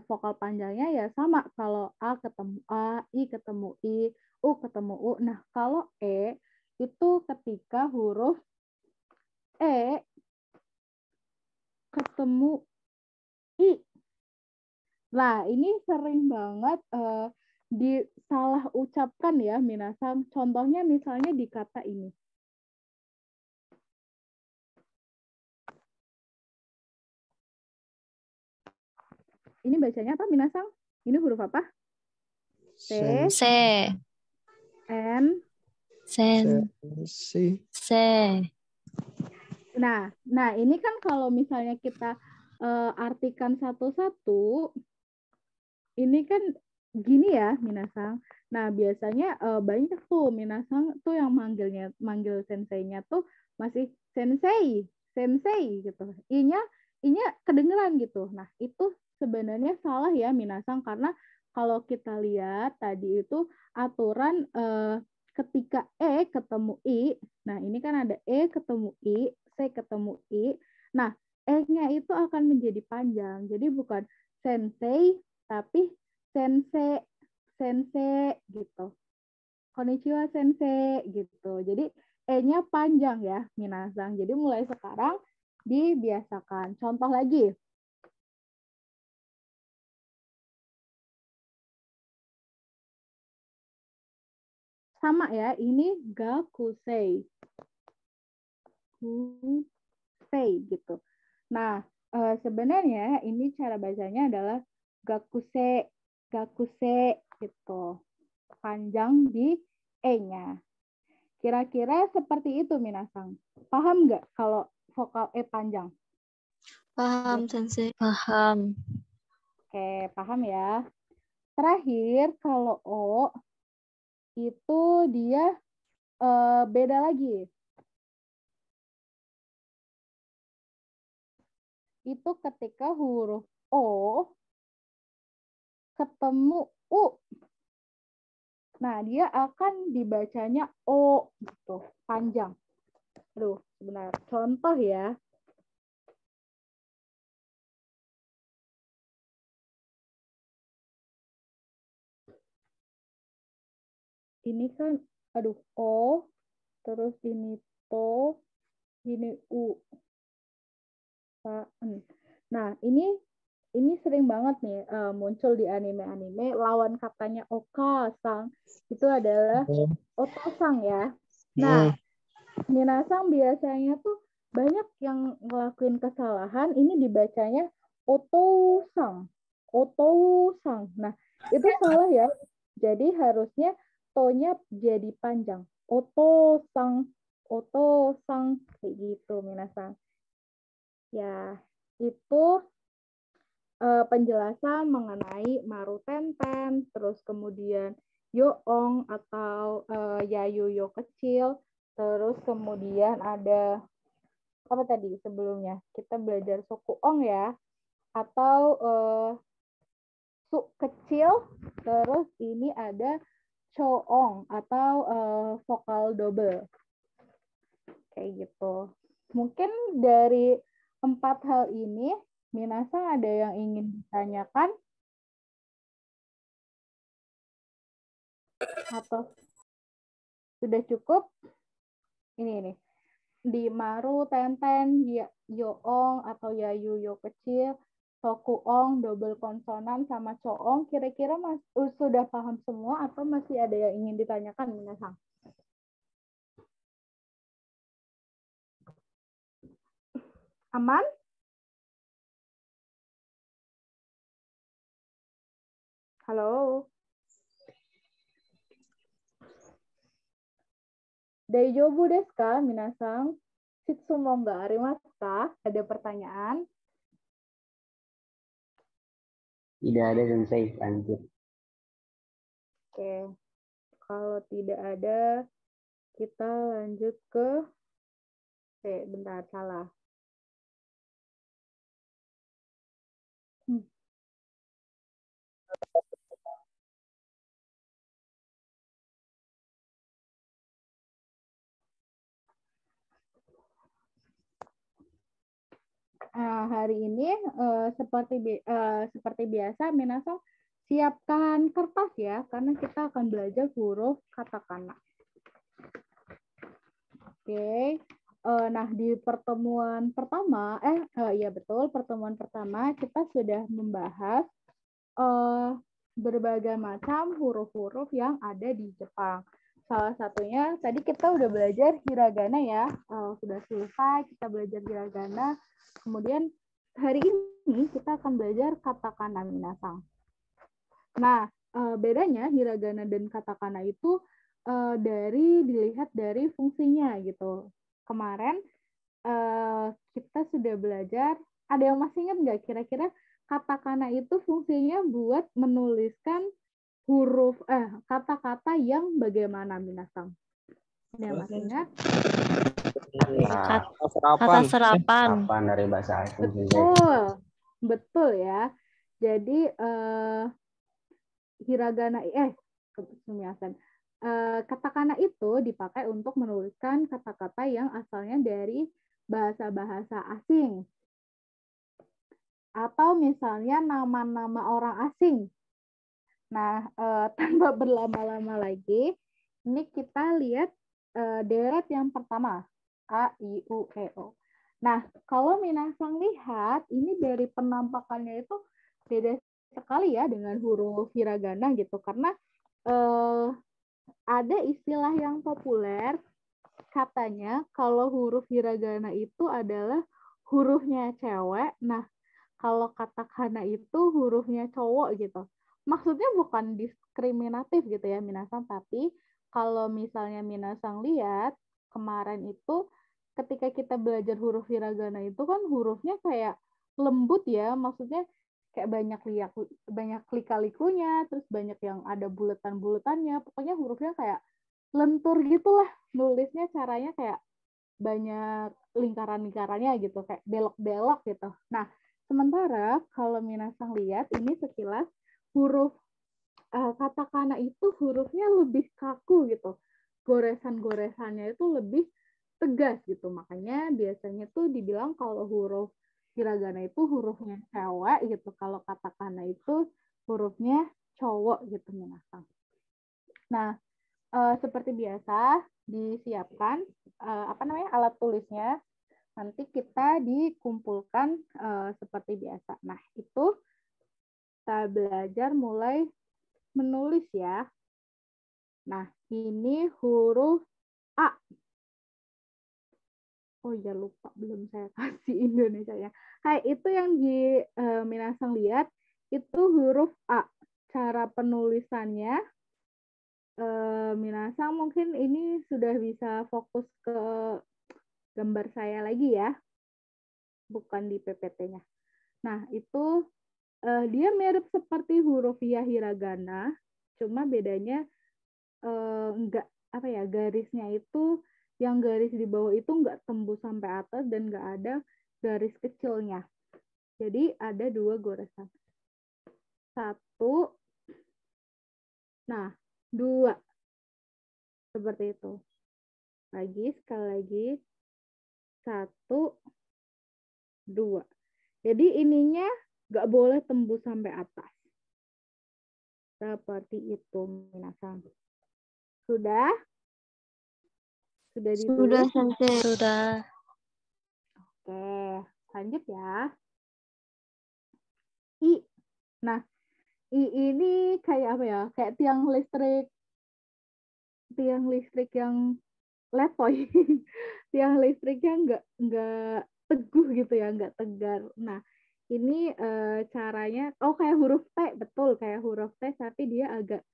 vokal panjangnya ya sama. Kalau A ketemu A, I ketemu I, U ketemu U. Nah, kalau E itu ketika huruf E ketemu I. Nah, ini sering banget disalah ucapkan ya Minasang. Contohnya misalnya di kata ini. Ini bacanya apa Minasang? Ini huruf apa? Sen. Se. N. Sen. Si. Se. Nah ini kan kalau misalnya kita artikan satu-satu, ini kan gini ya Minasang. Nah biasanya banyak tuh Minasang tuh yang manggil senseinya tuh masih sensei gitu. I-nya kedengeran gitu. Nah itu sebenarnya salah ya Minasang, karena kalau kita lihat tadi itu aturan ketika E ketemu I, nah ini kan ada E ketemu I, C ketemu I, nah E-nya itu akan menjadi panjang. Jadi bukan sensei, tapi sensei gitu. Konnichiwa sensei gitu. Jadi E-nya panjang ya, Minasang. Jadi mulai sekarang dibiasakan. Contoh lagi. Sama ya, ini gakusei. Kusei gitu. Nah, sebenarnya ini cara bacanya adalah gakuse gitu. Panjang di E-nya. Kira-kira seperti itu Minasang. Paham nggak kalau vokal E panjang? Paham, Sensei. Paham. Oke, paham ya. Terakhir, kalau O itu dia beda lagi. Itu ketika huruf O ketemu U. Nah, dia akan dibacanya O gitu, panjang. Aduh, sebentar. Contoh ya. Ini kan, aduh, O, terus ini To, ini U. Nah, ini sering banget nih muncul di anime-anime. Lawan katanya Oka-sang itu adalah Oto-sang ya. Nah, Minasang biasanya tuh banyak yang ngelakuin kesalahan. Ini dibacanya Oto-sang. Oto-sang. Nah, itu salah ya. Jadi harusnya to-nya jadi panjang. Oto-sang. Oto-sang. Kayak gitu, Minasang. Ya, itu penjelasan mengenai Maru Tenten, terus kemudian Yoong atau Yayu Yo kecil, terus kemudian ada apa tadi sebelumnya? Kita belajar sukuong ya, atau su kecil, terus ini ada coong atau vokal double. Kayak gitu. Mungkin dari 4 hal ini, Minasa ada yang ingin ditanyakan? Atau sudah cukup? Ini. Di maru, tenten, yoong atau yayu yo kecil, tokuong, double konsonan, sama coong, kira-kira sudah paham semua atau masih ada yang ingin ditanyakan, Minasa? Aman? Halo? Daijoubu desu ka, minasan? Shitsumo ga arimasu ka? Ada pertanyaan? Tidak ada sensei, lanjut. Oke. Kalau tidak ada, kita lanjut ke... Oke, bentar, salah. Hari ini seperti biasa, Minasang siapkan kertas ya, karena kita akan belajar huruf katakana. Oke. Nah, di pertemuan pertama, pertemuan pertama kita sudah membahas berbagai macam huruf-huruf yang ada di Jepang. Salah satunya tadi kita udah belajar hiragana ya, sudah selesai kita belajar hiragana. Kemudian hari ini kita akan belajar katakana, Minasang. Nah, bedanya hiragana dan katakana itu dilihat dari fungsinya gitu. Kemarin kita sudah belajar, ada yang masih ingat nggak kira-kira katakana itu fungsinya buat menuliskan huruf kata-kata yang bagaimana, Minasang? Ada yang masih ingat? Ya, Kata serapan. serapan dari bahasa asing. Betul ya. Jadi hiragana katakana itu dipakai untuk menuliskan kata-kata yang asalnya dari bahasa-bahasa asing. Atau misalnya nama-nama orang asing. Nah, tanpa berlama-lama lagi, ini kita lihat deret yang pertama. A, I, U, E, O. Nah, kalau Minasang lihat, ini dari penampakannya itu beda sekali ya dengan huruf hiragana gitu. Karena ada istilah yang populer, katanya kalau huruf hiragana itu adalah hurufnya cewek. Nah, kalau katakana itu hurufnya cowok gitu. Maksudnya bukan diskriminatif gitu ya Minasang, tapi kalau misalnya Minasang lihat kemarin itu ketika kita belajar huruf hiragana itu kan hurufnya kayak lembut ya, maksudnya kayak banyak lika-likunya, terus banyak yang ada buletan-buletannya, pokoknya hurufnya kayak lentur gitulah, nulisnya caranya kayak banyak lingkaran-lingkarannya gitu, kayak belok-belok gitu. Nah, sementara kalau Minasang lihat ini sekilas huruf katakana itu hurufnya lebih kaku gitu. Goresan-goresannya itu lebih tegas gitu. Makanya biasanya tuh dibilang kalau huruf hiragana itu hurufnya cewek gitu. Kalau katakana itu hurufnya cowok gitu, Minasang. Nah, seperti biasa disiapkan alat tulisnya. Nanti kita dikumpulkan seperti biasa. Nah, itu kita belajar mulai menulis ya. Nah, ini huruf A. Oh ya, lupa, belum saya kasih Indonesianya. Hai, itu yang di Minasang lihat, itu huruf A. Cara penulisannya, Minasang mungkin ini sudah bisa fokus ke gambar saya lagi ya. Bukan di PPT-nya. Nah, itu dia mirip seperti huruf ya hiragana, cuma bedanya garisnya itu yang garis di bawah itu nggak tembus sampai atas dan nggak ada garis kecilnya. Jadi ada 2 goresan. 1, nah 2. Seperti itu. Sekali lagi. 1, 2. Jadi ininya nggak boleh tembus sampai atas. Seperti itu, minasan. Sudah? Sudah ditulis? Sudah, Sensei. Sudah. Oke, lanjut ya. I. Nah, I ini kayak apa ya? Kayak tiang listrik yang letoy. Tiang listriknya nggak teguh gitu ya, nggak tegar. Nah, ini caranya, kayak huruf T, betul kayak huruf T, tapi dia agak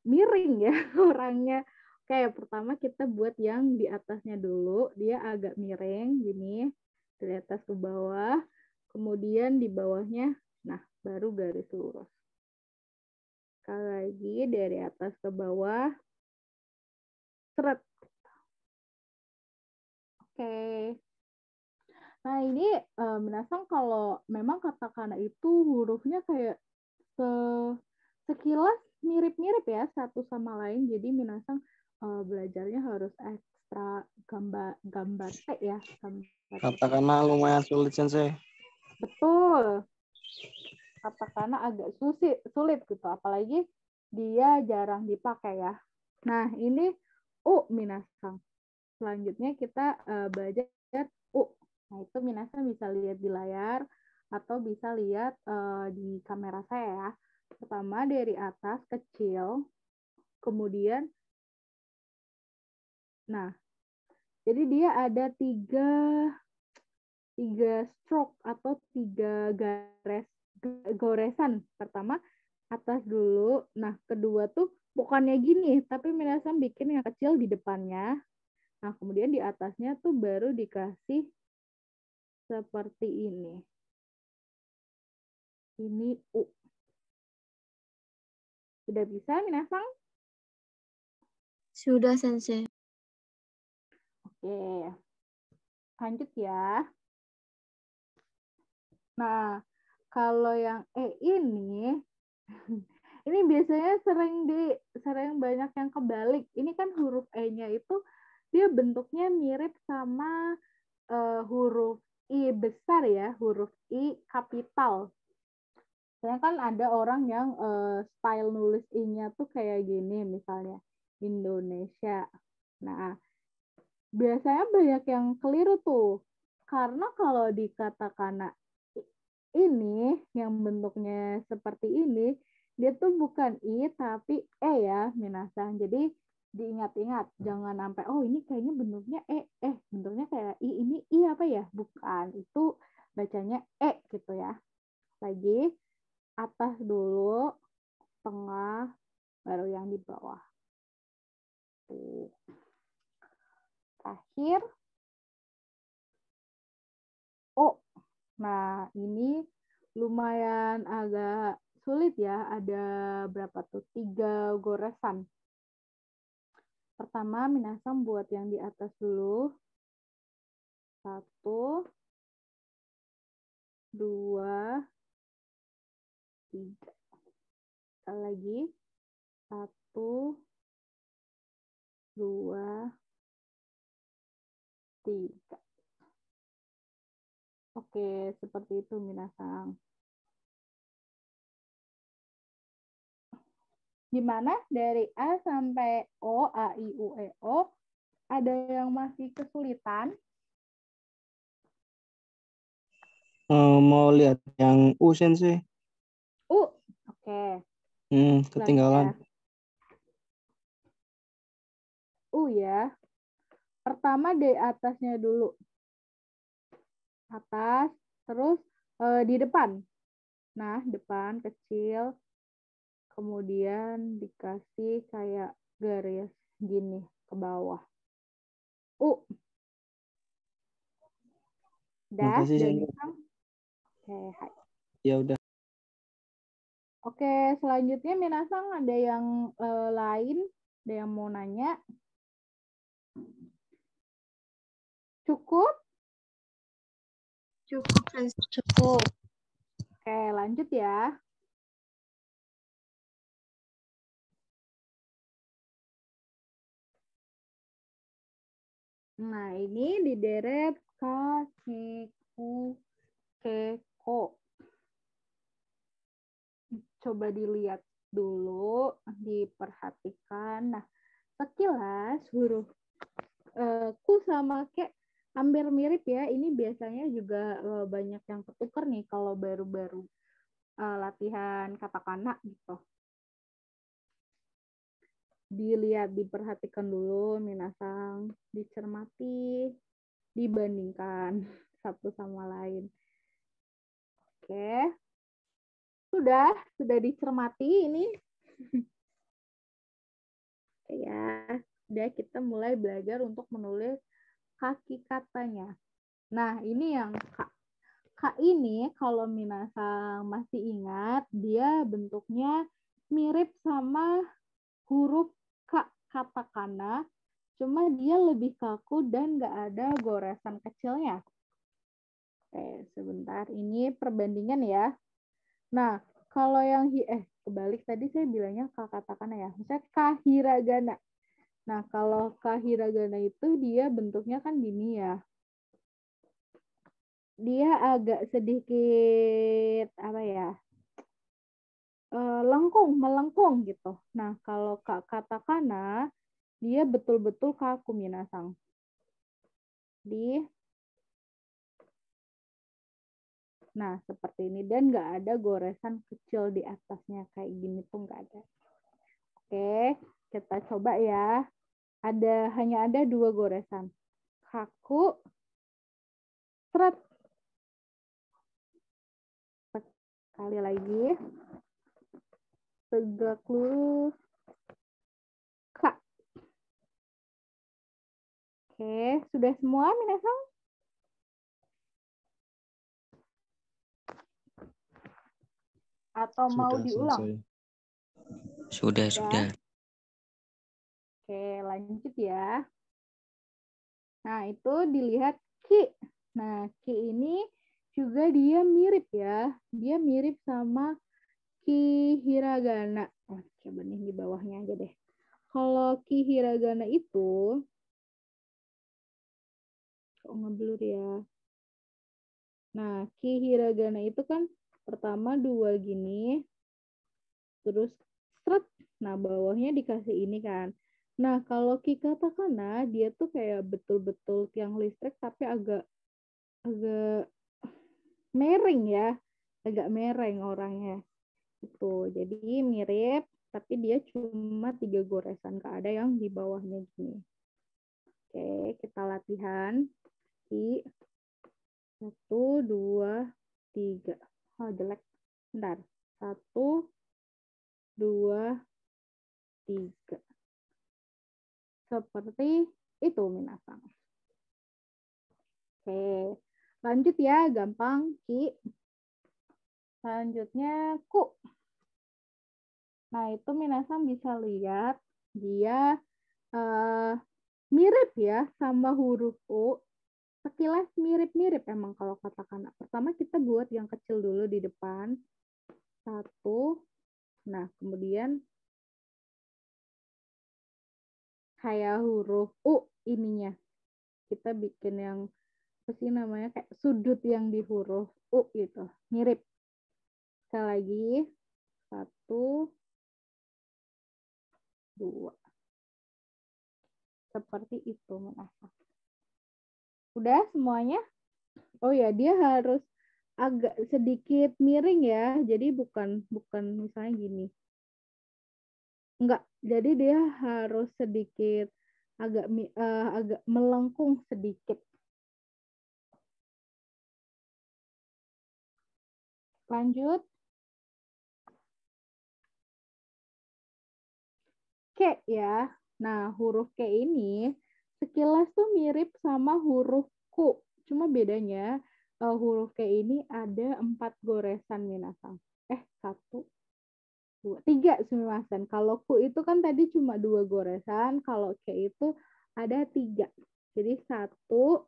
miring ya orangnya. Kayak pertama kita buat yang di atasnya dulu, dia agak miring gini, dari atas ke bawah, kemudian di bawahnya, nah baru garis lurus. Sekali lagi dari atas ke bawah, seret. Oke. Nah ini menasang kalau memang katakana itu hurufnya kayak sekilas mirip-mirip ya satu sama lain. Jadi minasang belajarnya harus ekstra gambar T ya. Katakana lumayan sulit, Sensei. Betul. Katakana agak sulit gitu. Apalagi dia jarang dipakai ya. Nah ini minasang. Selanjutnya kita belajar U. Nah itu minasang bisa lihat di layar atau bisa lihat di kamera saya ya. Pertama dari atas kecil, kemudian, nah, jadi dia ada tiga stroke atau 3 goresan. Pertama atas dulu, nah kedua tuh bukannya gini, tapi minasang bikin yang kecil di depannya. Nah kemudian di atasnya tuh baru dikasih seperti ini. Ini U. Sudah bisa, minasang? Sudah, Sensei. Oke. Lanjut ya. Nah, kalau yang ini ini biasanya sering banyak yang kebalik. Ini kan huruf E-nya itu dia bentuknya mirip sama huruf I besar ya, huruf I kapital. Saya kan ada orang yang style nulis I-nya tuh kayak gini misalnya, Indonesia. Nah, biasanya banyak yang keliru tuh. Karena kalau di katakana ini yang bentuknya seperti ini, dia tuh bukan I tapi E ya, minasang. Jadi diingat-ingat, jangan sampai ini kayaknya bentuknya bentuknya kayak I, ini I apa ya? Bukan, itu bacanya E gitu ya. Lagi atas dulu, tengah, baru yang di bawah. Tuh. Terakhir, O. Nah, ini lumayan agak sulit ya. Ada berapa tuh? 3 goresan. Pertama, minasang buat yang di atas dulu. 1, 2, 3. Sekali lagi. 1, 2, 3. Oke, seperti itu minasang. Gimana dari A sampai O, A, I, U, E, O? Ada yang masih kesulitan? Mau lihat yang U, Sensei. Oke. Ketinggalan. Ya. Pertama dari atasnya dulu. Atas, terus di depan. Nah, depan kecil. Kemudian dikasih kayak garis gini ke bawah. Udah, Makasih, udah Sensei. bisa? Oke, hai. Ya udah. Oke, selanjutnya minasang ada yang lain, ada yang mau nanya? Cukup? Cukup, Sensei. Cukup. Oke, lanjut ya. Nah, ini dideret ka, ki, ku, ke, ko. Coba dilihat dulu, diperhatikan. Nah, sekilas huruf ku sama ke hampir mirip ya. Ini biasanya juga banyak yang ketukar nih kalau baru-baru latihan katakana gitu. Dilihat, diperhatikan dulu, minasang, dicermati, dibandingkan satu sama lain. Oke. Sudah dicermati ini. Ya, sudah kita mulai belajar untuk menulis kaki katanya. Nah, ini yang K ini kalau minasang masih ingat, dia bentuknya mirip sama huruf K katakana, cuma dia lebih kaku dan nggak ada goresan kecilnya. Oke, sebentar. Ini perbandingan ya. Nah, kalau yang kebalik tadi saya bilangnya K katakana ya. Misalnya K hiragana. Nah, kalau K hiragana itu dia bentuknya kan gini ya. Dia agak sedikit apa ya? Melengkung gitu. Nah, kalau K katakana dia betul-betul kaku minasang. Nah, seperti ini. Dan nggak ada goresan kecil di atasnya. Kayak gini tuh nggak ada. Oke, kita coba ya. Hanya ada 2 goresan. Kaku, seret. Sekali lagi. Tegak lurus. K. Oke, sudah semua minasang? Atau mau diulang? Sudah. Oke, lanjut ya. Nah, itu dilihat ki. Nah, ki ini juga dia mirip ya. Dia mirip sama ki hiragana. Oh, coba nih di bawahnya aja deh. Kalau ki hiragana itu, kok ngeblur ya? Nah, ki hiragana itu kan pertama 2 gini, terus seret. Nah, bawahnya dikasih ini kan. Nah, kalau ki katakana dia tuh kayak betul-betul tiang listrik tapi agak miring ya. Agak mereng orangnya. Itu. Jadi mirip tapi dia cuma 3 goresan, nggak ada yang di bawahnya gini. Oke, kita latihan. Ki 1, 2, 3. Oh, jelek. Bentar. 1, 2, 3. Seperti itu minasang. Oke. Lanjut ya, gampang. Ki. Selanjutnya ku. Nah, itu minasang bisa lihat dia mirip ya sama huruf U. Sekilas mirip-mirip emang kalau katakana. Pertama kita buat yang kecil dulu di depan. 1. Nah, kemudian kayak huruf U ininya. Kita bikin yang apa sih namanya? Kayak sudut yang di huruf U gitu. Mirip. Sekali lagi. 1, 2. Seperti itu menasah. Udah semuanya? Oh ya, dia harus agak sedikit miring ya. Jadi bukan misalnya gini. Enggak. Jadi dia harus sedikit agak melengkung sedikit. Lanjut. K ya. Nah, huruf K ini sekilas tuh mirip sama huruf Q. Cuma bedanya huruf K ini ada 4 goresan minasang. 1, 2, 3 sumimasen. Kalau Q itu kan tadi cuma 2 goresan, kalau K itu ada 3. Jadi 1,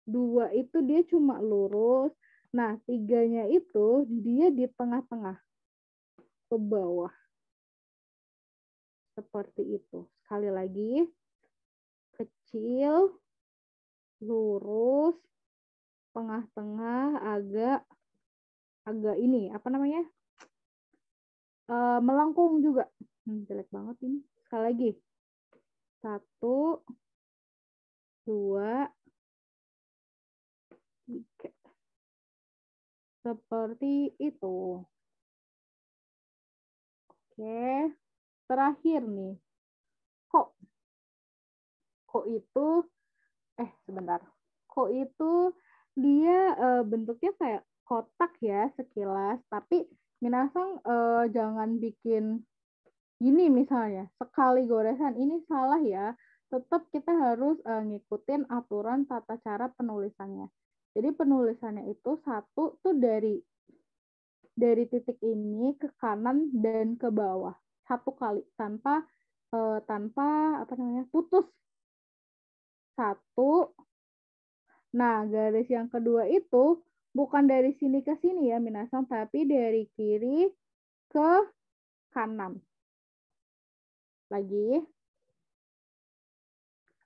2 itu dia cuma lurus. Nah, 3-nya itu dia di tengah-tengah ke bawah. Seperti itu. Sekali lagi, kecil, lurus, tengah-tengah, agak ini, apa namanya? Melengkung juga. Jelek banget ini. Sekali lagi. 1, 2, 3. Seperti itu. Oke. Terakhir nih. Kok itu, sebentar. Kok itu dia bentuknya kayak kotak ya sekilas. Tapi minasang jangan bikin gini misalnya. Sekali goresan ini salah ya. Tetap kita harus ngikutin aturan tata cara penulisannya. Jadi penulisannya itu 1 tuh dari titik ini ke kanan dan ke bawah 1 kali tanpa apa namanya putus 1. Nah, garis yang kedua itu bukan dari sini ke sini ya minasang, tapi dari kiri ke kanan. Lagi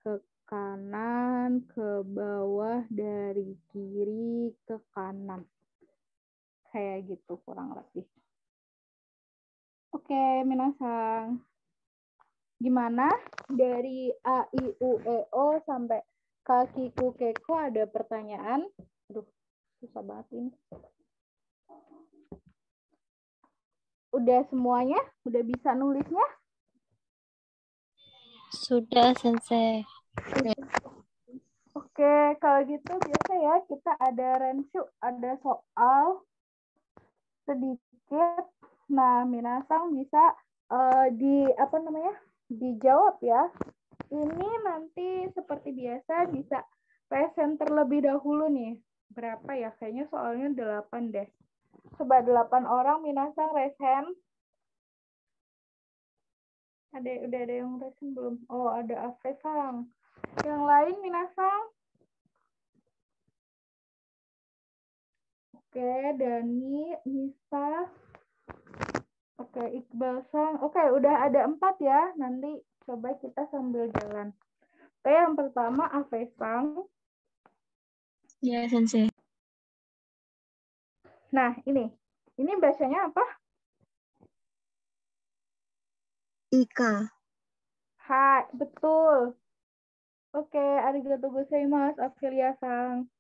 ke kanan, ke bawah, dari kiri ke kanan. Kayak gitu kurang lebih. Oke, minasang. Gimana? Dari A, I, U, E, O sampai Kakiku, Keko ada pertanyaan? Aduh, susah banget ini. Udah semuanya? Udah bisa nulisnya? Sudah, Sensei. Oke, kalau gitu biasa ya kita ada renshu, ada soal sedikit. Nah, minasang bisa dijawab ya. Ini nanti seperti biasa bisa present terlebih dahulu nih. Berapa ya? Kayaknya soalnya 8 deh. Coba 8 orang minasang raise hand. Udah ada yang raise hand belum? Oh, ada Afesang. Yang lain minasang? Oke, Dani, Nisa. Oke, Iqbal Sang. Oke, udah ada 4 ya. Nanti coba kita sambil jalan. Oke, yang pertama Afesang. Ya, Sensei. Nah, ini bacanya apa? Ika. Hai, betul. Oke, arigatou gozaimasu, Afilia Sang.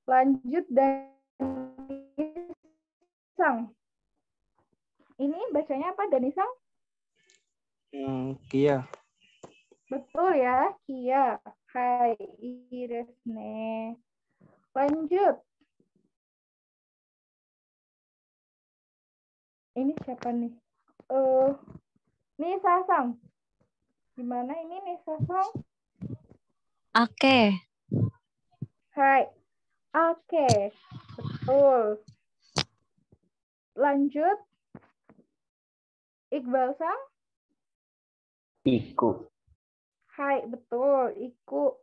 Lanjut Dani Sang. Ini bacanya apa, Dani Sang? Kia. Betul ya, Kia. Hai, Iresne. Lanjut. Ini siapa nih? Nisa Sang. Gimana ini Nisa Sang? Oke. Hai. Oke. Betul. Lanjut. Iqbal Sang. Iku. Hai, betul. Iku.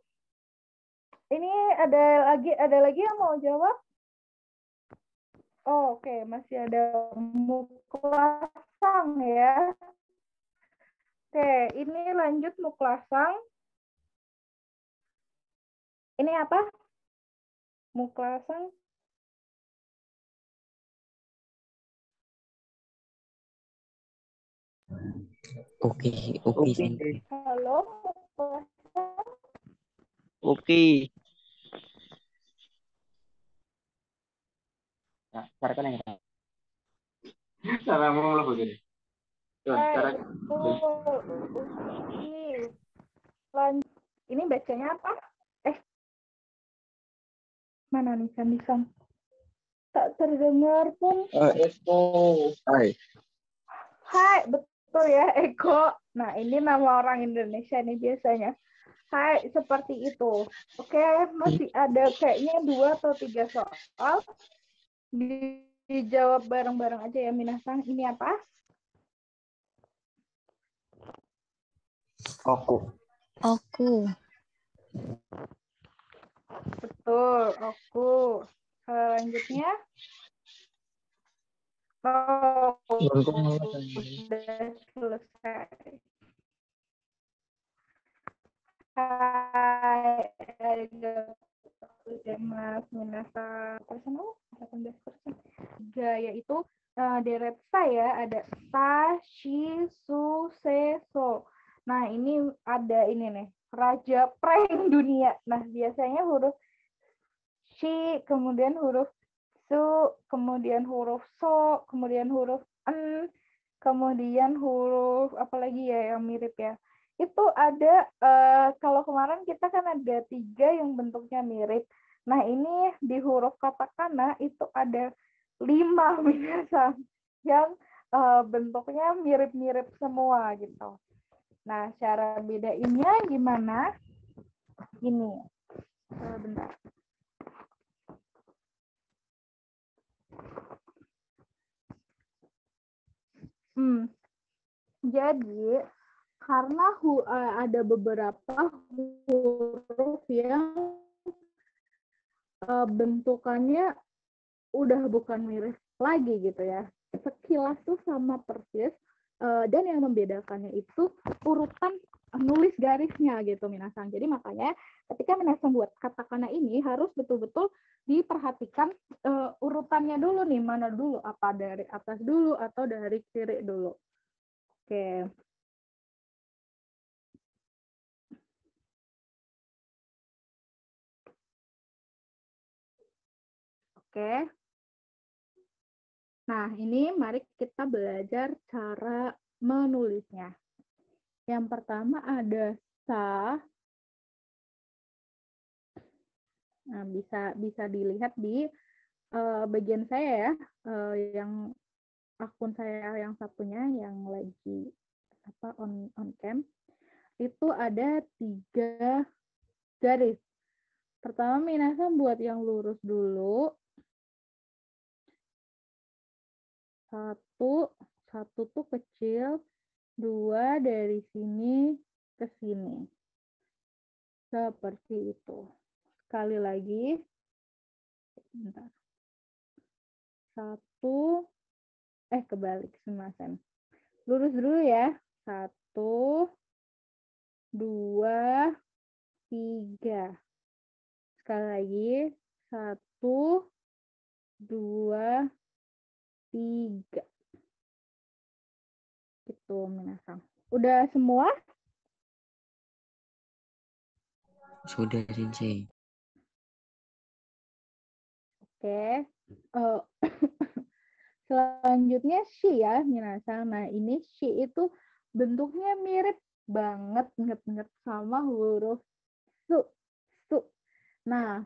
Ini ada lagi yang mau jawab? Oh, oke, masih ada Muklasang ya. Oke, ini lanjut Muklasang. Ini apa? Muklasang. Oke, Sensei. Halo, Muklasang. Oke. Nah, cara kan yang cara ngomong lo begini. Hai, betul. Uki. Lanjut. Ini bacanya apa? Mana nih Sang? Tak terdengar pun. Hai. Hai, betul ya Eko. Nah, ini nama orang Indonesia nih biasanya. Hai, seperti itu. Oke, masih ada kayaknya 2 atau 3 soal. Dijawab bareng-bareng aja ya Minasang. Ini apa? Oku. Aku. Betul, aku. Selanjutnya. Oh, udah selesai. Hai, mas minasan. Gaya itu deret saya ada sa, shi, su, se, so. Nah, ini ada ini nih, raja prank dunia. Nah, biasanya huruf shi, kemudian huruf su, kemudian huruf so, kemudian huruf en, kemudian huruf apa lagi ya yang mirip ya. Itu ada kalau kemarin kita kan ada 3 yang bentuknya mirip. Nah, ini di huruf katakana itu ada 5 minasan yang bentuknya mirip-mirip semua gitu. Nah, cara bedainnya gimana? Gini. Bentar. Jadi karena ada beberapa huruf yang bentukannya udah bukan mirip lagi gitu ya. Sekilas tuh sama persis, dan yang membedakannya itu urutan nulis garisnya gitu minasang. Jadi makanya ketika minasang buat katakana ini harus betul-betul diperhatikan urutannya dulu nih, mana dulu, apa dari atas dulu atau dari kiri dulu. Oke. Oke. Nah, ini mari kita belajar cara menulisnya. Yang pertama ada sa. Nah, bisa dilihat di bagian saya ya, yang akun saya yang satunya yang lagi on cam. Itu ada 3 garis. Pertama minasan buat yang lurus dulu. Satu tuh kecil, 2 dari sini ke sini. Seperti itu. Sekali lagi. Bentar. 1, kebalik semasen. Lurus dulu ya. 1, 2, 3. Sekali lagi. 1, 2, 3. Gitu, minasang. Udah semua? Sudah, Sensei. Oke. Selanjutnya shi ya, minasang. Nah, ini shi itu bentuknya mirip banget sama huruf su. Nah,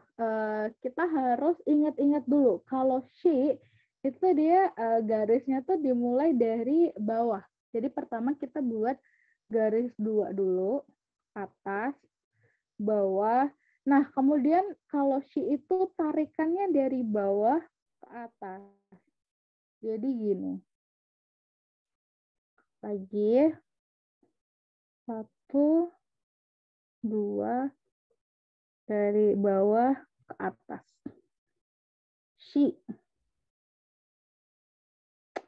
kita harus ingat-ingat dulu kalau shi itu dia garisnya tuh dimulai dari bawah. Jadi pertama kita buat garis 2 dulu, atas, bawah. Nah, kemudian kalau shi itu tarikannya dari bawah ke atas. Jadi gini. Lagi 1, 2, dari bawah ke atas. Shi.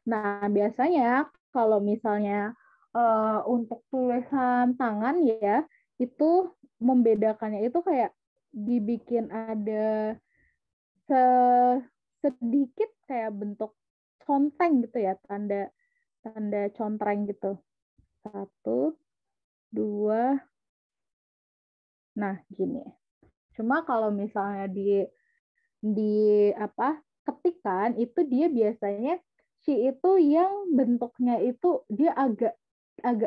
Nah, biasanya kalau misalnya untuk tulisan tangan ya, itu membedakannya itu kayak dibikin ada sedikit kayak bentuk conteng gitu ya, tanda contreng gitu. 1, 2, nah gini. Cuma kalau misalnya ketikan itu dia biasanya shi itu yang bentuknya itu dia agak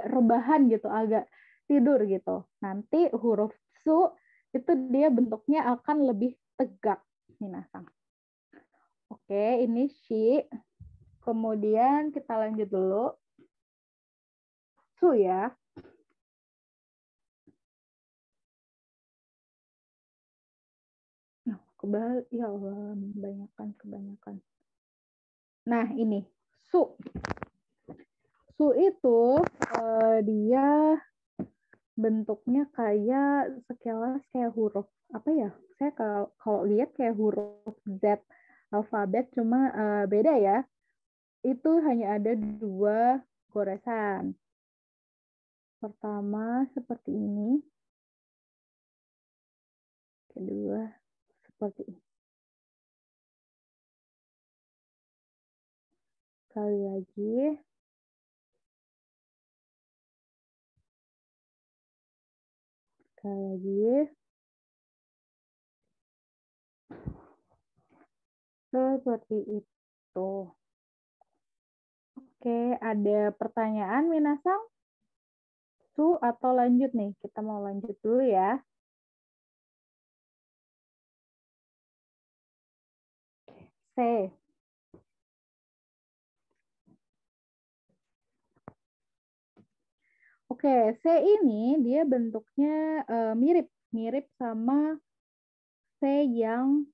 rebahan gitu, agak tidur gitu. Nanti huruf su itu dia bentuknya akan lebih tegak, minasang. Oke, ini shi. Kemudian kita lanjut dulu. Su ya. Kebalik, ya Allah, kebanyakan. Nah, ini su. Su itu dia bentuknya kayak sekilas kayak huruf apa ya? Saya kalau lihat kayak huruf Z alfabet, cuma beda ya. Itu hanya ada 2 goresan. Pertama seperti ini. Kedua seperti ini. Sekali lagi. Sekali lagi. Seperti itu. Oke, ada pertanyaan, Minasang? Su atau lanjut nih? Kita mau lanjut dulu ya. C. Oke, C ini dia bentuknya mirip sama C yang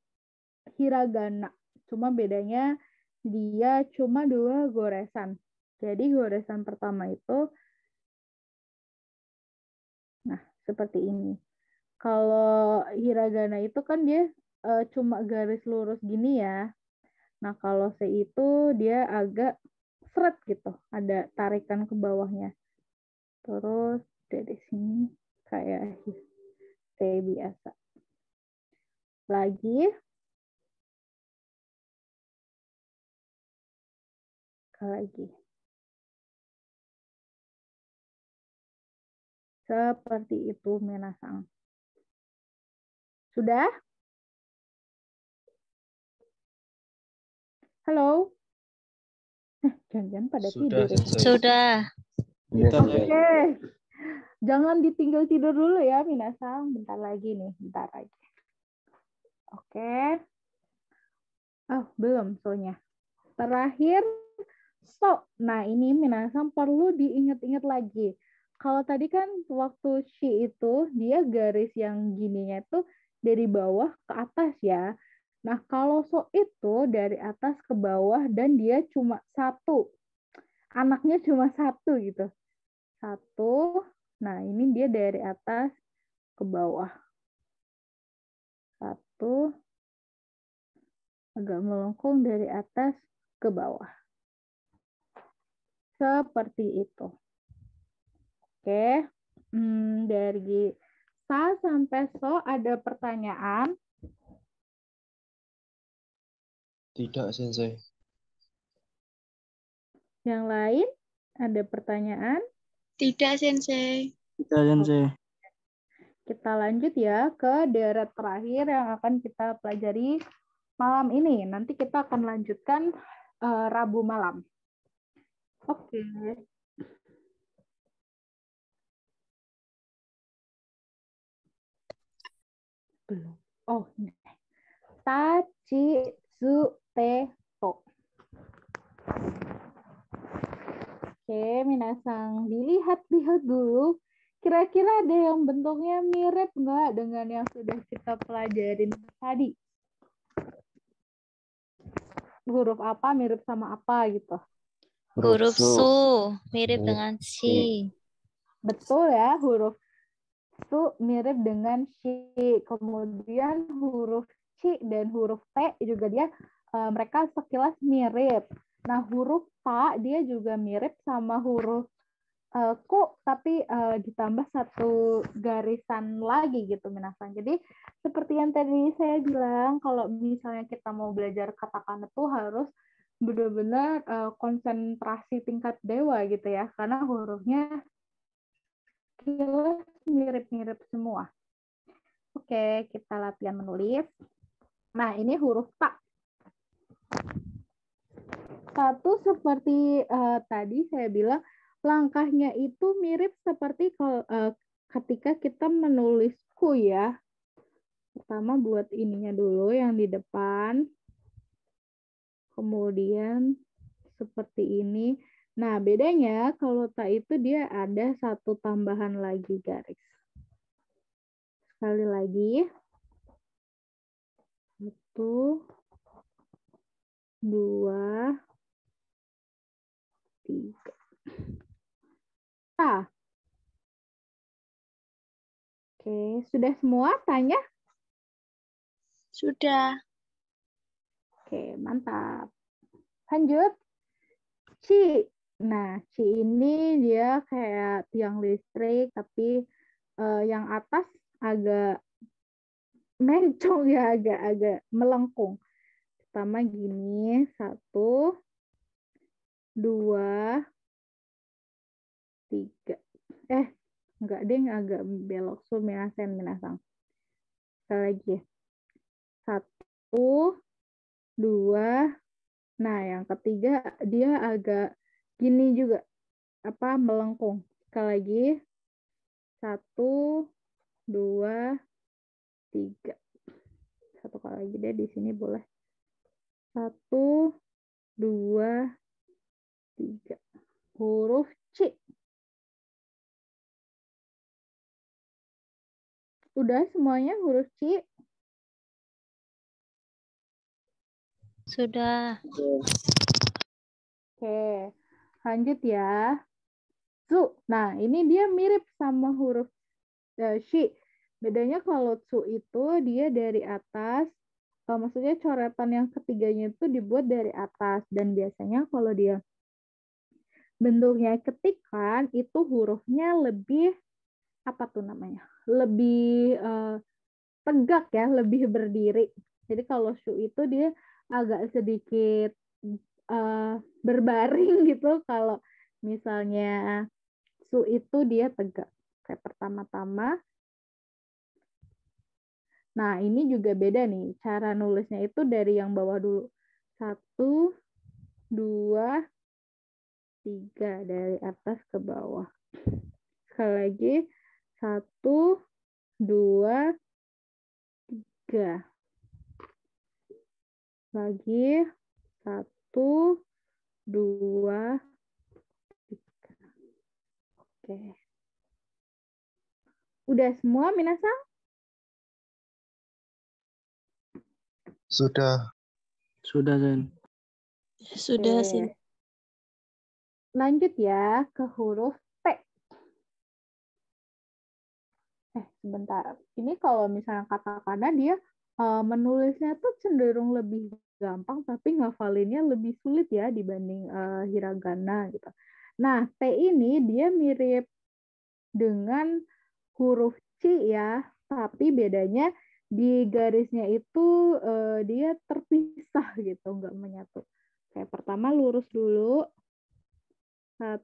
hiragana. Cuma bedanya dia cuma 2 goresan. Jadi goresan pertama itu, nah seperti ini. Kalau hiragana itu kan dia cuma garis lurus gini ya. Nah kalau C itu dia agak seret gitu, ada tarikan ke bawahnya. Terus dari sini kayak C biasa. Lagi. Lagi. Seperti itu, Minasang. Sudah? Halo? Jangan pada Sudah, tidur. Sensei. Sudah. Kita Oke. Jangan ditinggal tidur dulu ya, Minasang. Bentar lagi nih, bentar lagi. Oke. Oh, belum soalnya. Terakhir, so. Nah, ini Minasang perlu diingat-ingat lagi. Kalau tadi kan waktu she itu, dia garis yang gininya itu dari bawah ke atas ya. Nah, kalau so itu dari atas ke bawah dan dia cuma 1. Anaknya cuma 1 gitu. 1. Nah, ini dia dari atas ke bawah. 1. Agak melengkung dari atas ke bawah. Seperti itu. Oke. Dari sa sampai so ada pertanyaan? Tidak, Sensei. Yang lain ada pertanyaan? Tidak, Sensei. Kita Sensei. Kita lanjut ya ke deret terakhir yang akan kita pelajari malam ini. Nanti kita akan lanjutkan Rabu malam. Oke. Belum. Oh, ini. Tachi su te to. Oke, Minasang, dilihat-lihat dulu. Kira-kira ada yang bentuknya mirip nggak dengan yang sudah kita pelajarin tadi? Huruf apa mirip sama apa gitu? Huruf su mirip dengan si. Betul ya, huruf su mirip dengan shi. Kemudian huruf ci dan huruf t juga dia mereka sekilas mirip. Nah, huruf ta dia juga mirip sama huruf ku, tapi ditambah 1 garisan lagi gitu, Minasang. Jadi seperti yang tadi saya bilang, kalau misalnya kita mau belajar katakana itu harus benar-benar konsentrasi tingkat dewa gitu ya, karena hurufnya mirip-mirip semua. Oke, kita latihan menulis. Nah, ini huruf ta. 1 seperti tadi saya bilang, langkahnya itu mirip seperti ketika kita menulis ku ya. Pertama buat ininya dulu yang di depan. Kemudian seperti ini. Nah, bedanya kalau ta itu dia ada 1 tambahan lagi garis. Sekali lagi. 1, 2, 3. Ta. Oke, sudah semua tanya? Sudah. Oke, mantap. Lanjut. Ci. Nah, Ci ini dia kayak tiang listrik, tapi yang atas agak mencong ya, agak melengkung. Pertama gini, 1, 2, 3. Enggak deh, agak belok. So, minasang. Sekali lagi. 1, 2. Nah, yang ketiga dia agak gini juga, melengkung. Sekali lagi. 1, 2, 3. Satu kali lagi deh di sini boleh. 1, 2, 3. Huruf C. Udah semuanya huruf C? Sudah. Oke, lanjut ya. Su. Nah, ini dia mirip sama huruf Shi. Bedanya kalau Su itu dia dari atas, maksudnya coretan yang ketiganya itu dibuat dari atas. Dan biasanya kalau dia bentuknya ketikan, itu hurufnya lebih, lebih tegak ya, lebih berdiri. Jadi kalau Su itu dia agak sedikit berbaring gitu. Kalau misalnya Su itu dia tegak. Kayak pertama-tama. Nah, ini juga beda nih. Cara nulisnya itu dari yang bawah dulu. 1, 2, 3. Dari atas ke bawah. Sekali lagi. 1, 2, 3. Lagi. 1, 2, 3. Oke. Udah semua, minasang? Sudah. Sudah, Zen. Sudah, Oke. Sin. Lanjut ya ke huruf T. Sebentar. Ini kalau misalnya katakana dia menulisnya tuh cenderung lebih gampang, tapi ngafalinnya lebih sulit ya dibanding hiragana gitu. Nah, T ini dia mirip dengan huruf C ya, tapi bedanya di garisnya itu dia terpisah gitu, nggak menyatu. Kayak pertama lurus dulu. 1,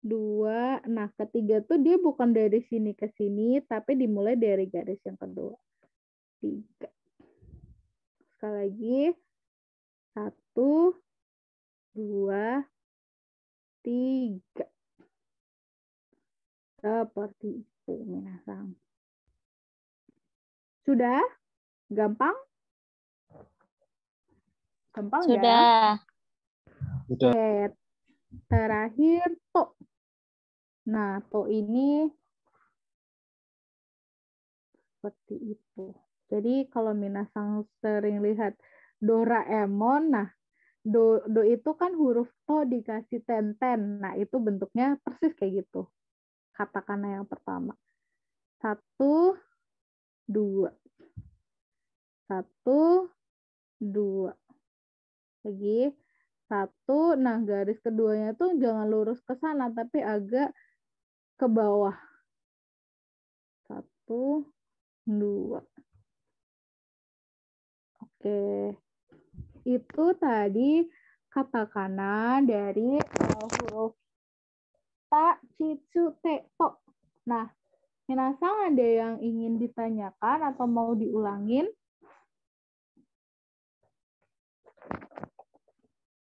2. Nah, ketiga tuh dia bukan dari sini ke sini, tapi dimulai dari garis yang kedua. 3. Sekali lagi. 1, 2, 3. Seperti itu, minasang. Sudah? Gampang? Gampang ya? Sudah. Sudah. Oke. Terakhir, to. Nah, to ini seperti itu. Jadi kalau minasang sering lihat Doraemon, nah do itu kan huruf to dikasih ten. Nah, itu bentuknya persis kayak gitu. Katakana yang pertama. 1, 2. 1, 2. Lagi. 1. Nah, garis keduanya tuh jangan lurus ke sana, tapi agak ke bawah. 1, 2. Oke. Itu tadi katakana dari huruf ta, citsu, te, to. Nah, minasang ada yang ingin ditanyakan atau mau diulangin?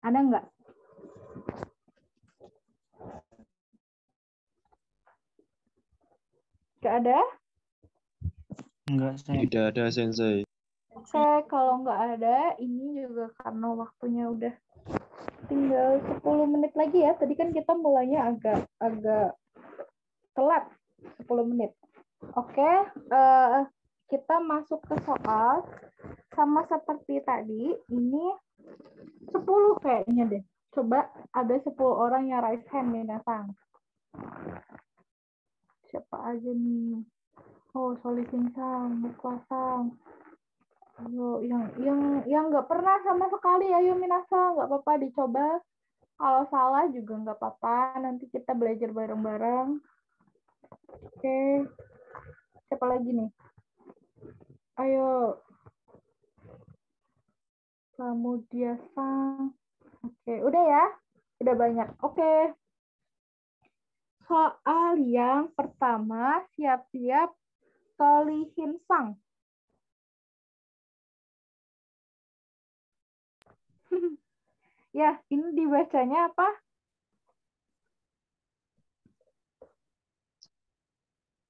Ada nggak? Nggak ada? Enggak, Zen. Tidak ada, Sensei. Oke, kalau nggak ada, ini juga karena waktunya udah tinggal 10 menit lagi ya. Tadi kan kita mulainya agak telat, 10 menit. Oke, kita masuk ke soal. Sama seperti tadi, ini 10 kayaknya deh. Coba ada 10 orang yang raise hand, minasang. Siapa aja nih? Oh, Solihinsang, Muklasang. Ayo, yang nggak pernah sama sekali, ayo Minasa, nggak apa-apa dicoba. Kalau salah juga nggak apa-apa, nanti kita belajar bareng-bareng. Oke, siapa lagi nih? Ayo, kemudian sang. Oke, udah ya, udah banyak. Oke, soal yang pertama, siap-siap Solihinsang. Ya, ini dibacanya apa?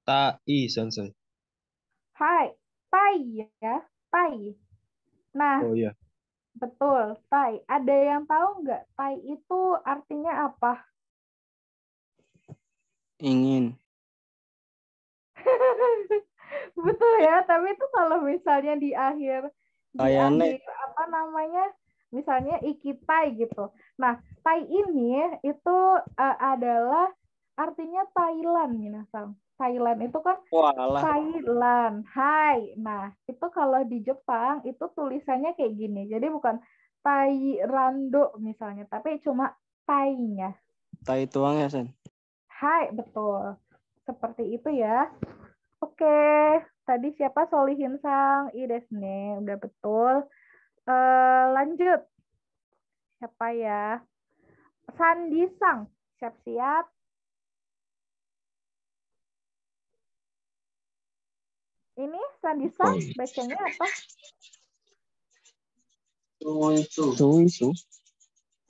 Tai Sensei. Hai, Tai ya, Tai. Nah, Oh iya. betul, Tai. Ada yang tahu nggak Tai itu artinya apa? Ingin. Betul ya, tapi itu kalau misalnya di akhir Kayaknya apa namanya? Misalnya ikitai gitu. Nah, Tai ini itu adalah artinya Thailand, Minasang. Thailand itu kan walah. Thailand. Hai. Nah, itu kalau di Jepang itu tulisannya kayak gini. Jadi bukan Thairando misalnya, tapi cuma Tai-nya. Tai tuang ya, Sen. Hai, betul. Seperti itu ya. Oke, tadi siapa? Solihinsang, Idesne, udah betul. Lanjut, siapa ya? Sandisang, siap-siap. Ini Sandisang, bacanya apa? Suisu.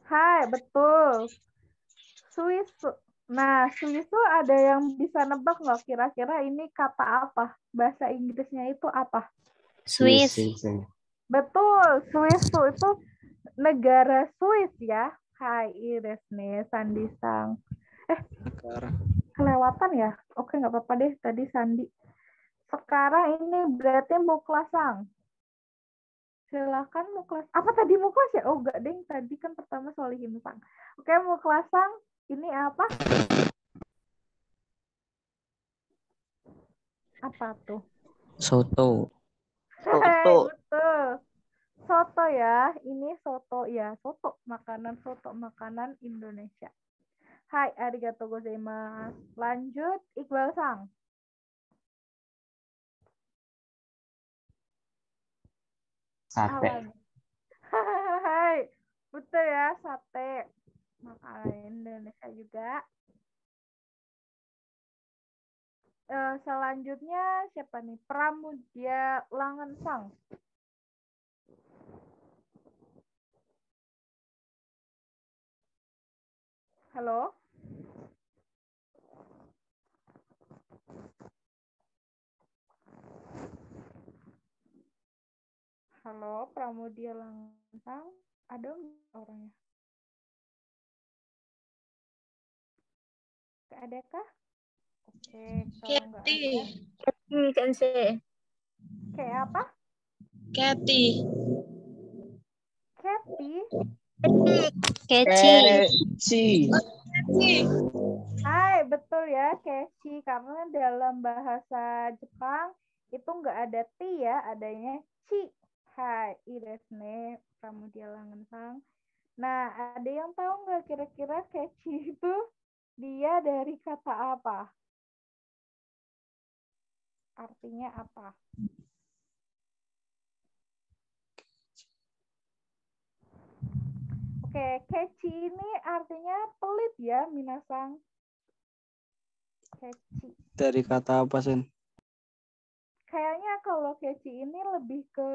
Hai, betul. Suisu. Nah, Suisu ada yang bisa nebak nggak kira-kira ini kata apa? Bahasa Inggrisnya itu apa? Swiss. Betul, Suisu itu negara Swiss ya. Hai, Iris nih, Sandisang. Negara. Kelewatan ya? Oke, nggak apa-apa deh, tadi Sandi. Sekarang ini berarti Muklasang. Silakan Muklas. Apa tadi Muklas ya? Oh, enggak deh, tadi kan pertama Solihinsang. Oke, Muklasang, ini apa? Apa tuh? Soto. Hai, betul. Soto ya, ini soto ya, soto makanan Indonesia. Hai, arigatou gozaimasu. Lanjut, Iqbal Sang. Sate. Hai, betul ya, sate. Makanan Indonesia juga. Selanjutnya siapa nih? Pramudia Langensang. Halo? Halo, Pramudia Langensang. Ada nggak orangnya? Adakah? Oke, kalau nggak ada. Kathy, Sensei. Kayak apa? Kathy. Kathy? Keci. Hai, betul ya, Keshi. Karena dalam bahasa Jepang itu nggak ada ti ya, adanya ci. Hai, iresne, Pramudia Langensang. Nah, ada yang tahu nggak kira-kira Keshi itu dia dari kata apa? Artinya apa? Oke, Kechi ini artinya pelit ya, Minasang. Kechi. Dari kata apa, Sen? Kayaknya kalau Kechi ini lebih ke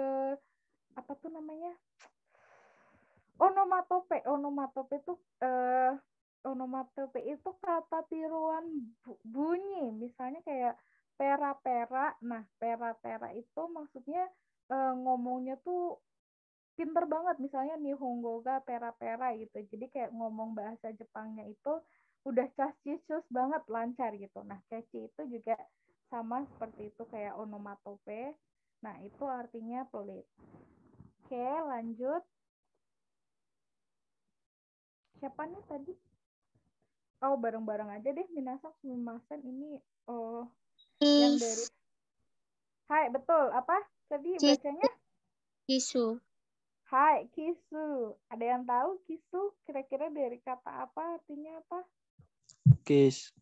apa tuh namanya? Onomatope. Onomatope itu kata tiruan bunyi. Misalnya kayak pera-pera. Nah, pera-pera itu maksudnya ngomongnya tuh pinter banget. Misalnya Nihongo ga pera-pera gitu. Jadi kayak ngomong bahasa Jepangnya itu udah cacius banget, lancar gitu. Nah, keci itu juga sama seperti itu kayak onomatope. Nah, itu artinya pelit. Oke, lanjut. Siapa nih tadi? Oh, bareng-bareng aja deh. Minasan sumimasen ini yang dari Hai, betul. Apa tadi bacanya? Kisu. Hai, kisu. Ada yang tahu kisu kira-kira dari kata apa? Artinya apa? Kiss.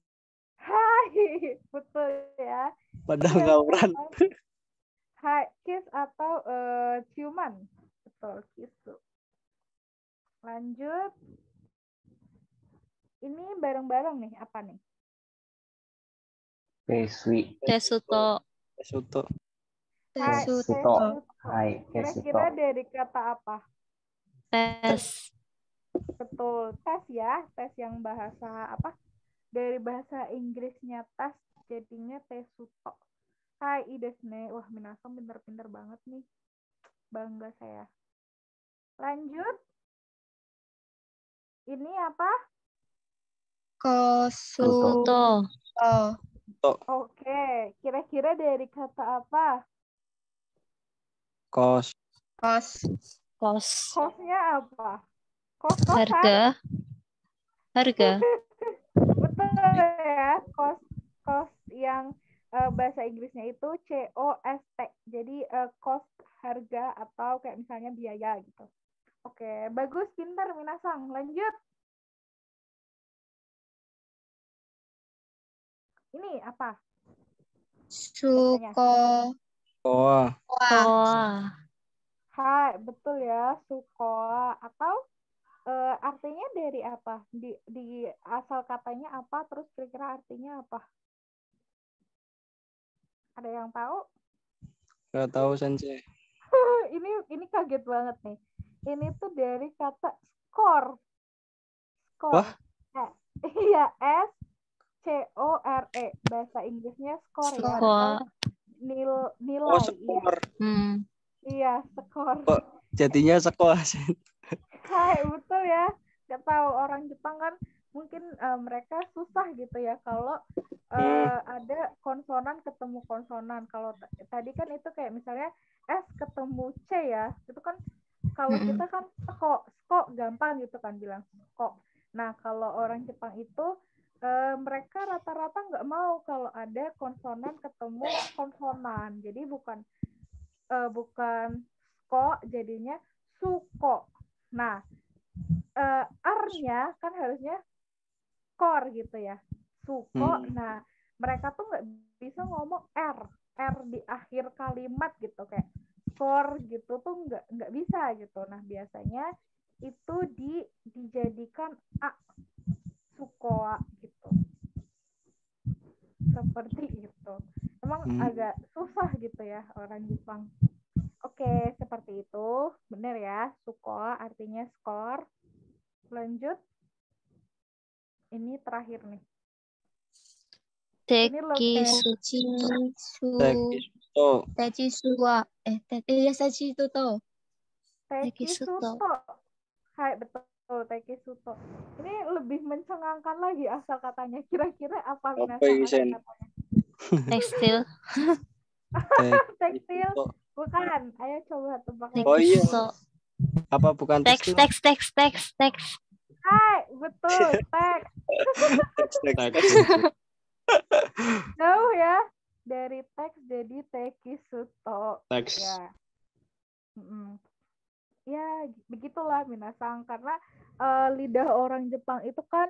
Hai, betul ya. Padahal Kiss ngawuran. atau hai, kiss atau ciuman. Betul, kisu. Lanjut. Ini bareng-bareng nih, apa nih? Keswi. Tesuto. Soto. Hai, Tesuto. tesuto. Hai, Kira-kira dari kata apa? Tes. Betul, tes ya. Tes yang bahasa apa? Dari bahasa Inggrisnya tes, jadinya tesuto. Hai, idesne. Wah, minasan pinter-pinter banget nih. Bangga saya. Lanjut. Ini apa? Kosuto. Oke, kira-kira dari kata apa? Kos. Kos. Kosnya apa? Kos-kosan? Harga. Betul ya, kos yang bahasa Inggrisnya itu COST. Jadi cost harga atau kayak misalnya biaya gitu. Oke, bagus, pintar Minasang. Lanjut. Ini apa? Suko. Koa. Hai, betul ya, sukoa atau artinya dari apa? Di asal katanya apa, terus kira-kira artinya apa? Ada yang tahu? Gak tahu Sensei. ini kaget banget nih. Ini tuh dari kata skor. Wah. Iya, SCORE. Bahasa Inggrisnya skor ya. Atau nilai. Skor. Iya, skor. Kok jadinya sekolah. Hai, betul ya. Gak tahu orang Jepang kan mungkin mereka susah gitu ya kalau ada konsonan ketemu konsonan. Kalau tadi kan itu kayak misalnya S ketemu C ya. Itu kan kalau kita kan sko gampang gitu kan bilang sko. Nah, kalau orang Jepang itu mereka rata-rata nggak mau kalau ada konsonan ketemu konsonan. Jadi bukan sko jadinya suko. Nah, R-nya kan harusnya skor gitu ya. Suko. Nah, mereka tuh nggak bisa ngomong R di akhir kalimat gitu kayak skor gitu tuh nggak bisa gitu. Nah, biasanya itu dijadikan A, sukoa gitu. Seperti itu. Emang agak susah gitu ya orang Jepang. Oke, seperti itu. Benar ya, sukoa artinya skor. Lanjut. Ini terakhir nih. Tekisuto. Hai, betul, tekisuto. Ini lebih mencengangkan lagi asal katanya. Kira-kira apa binatang asal katanya? Tekstil. Tekstil? Bukan. Ayo coba tebak. Oh iya. Apa bukan tekstil? Teks. Hai, betul, teks. Jauh ya. Dari teks jadi tekisuto. Teks. Ya. Ya, begitulah Minasang. Karena lidah orang Jepang itu kan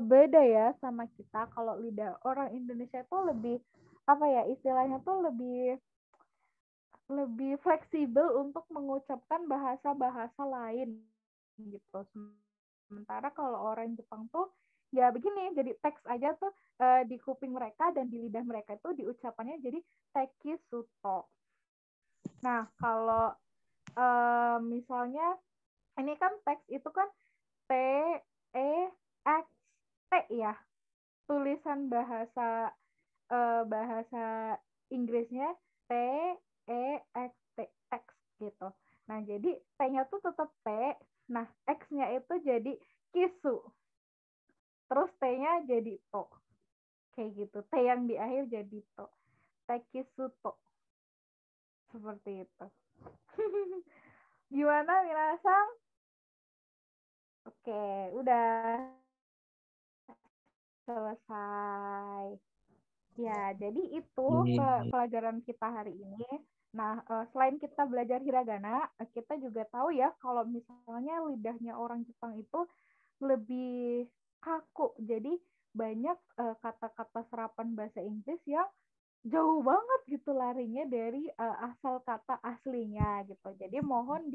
beda ya sama kita. Kalau lidah orang Indonesia itu lebih, apa ya, istilahnya tuh lebih fleksibel untuk mengucapkan bahasa-bahasa lain gitu. Sementara kalau orang Jepang tuh ya begini, jadi teks aja tuh di kuping mereka dan di lidah mereka itu diucapannya jadi tekisuto. Nah, kalau misalnya ini kan teks itu kan TEXT ya. Tulisan bahasa Inggrisnya TEXT, teks gitu. Nah, jadi T-nya tuh tetap T. Nah, X-nya itu jadi kisu. Terus T-nya jadi to. Kayak gitu. T yang di akhir jadi to. Tekisuto. Seperti itu. Gimana Minasang? Oke, udah. Selesai. Ya, jadi itu Yeay. pelajaran kita hari ini. Nah, selain kita belajar hiragana, kita juga tahu ya kalau misalnya lidahnya orang Jepang itu lebih kaku. Jadi banyak kata-kata serapan bahasa Inggris yang jauh banget gitu larinya dari asal kata aslinya gitu. Jadi mohon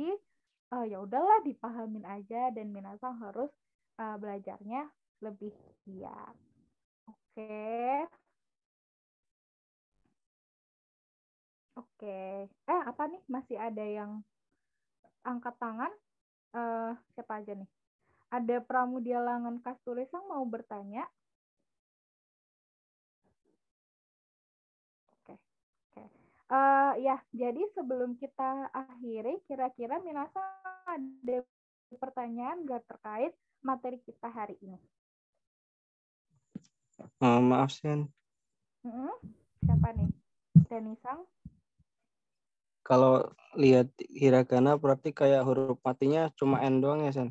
ya udahlah dipahamin aja dan minasang harus belajarnya lebih giat. Oke. Oke. Apa nih? Masih ada yang angkat tangan? Siapa aja nih? Ada Pramudia Langan Kasturisang mau bertanya? Oke. Oke. Ya, jadi sebelum kita akhiri, kira-kira minasang ada pertanyaan nggak terkait materi kita hari ini? Maaf, Sen. Siapa nih? Denisang? Kalau lihat hiragana berarti kayak huruf matinya cuma N doang ya, Sen?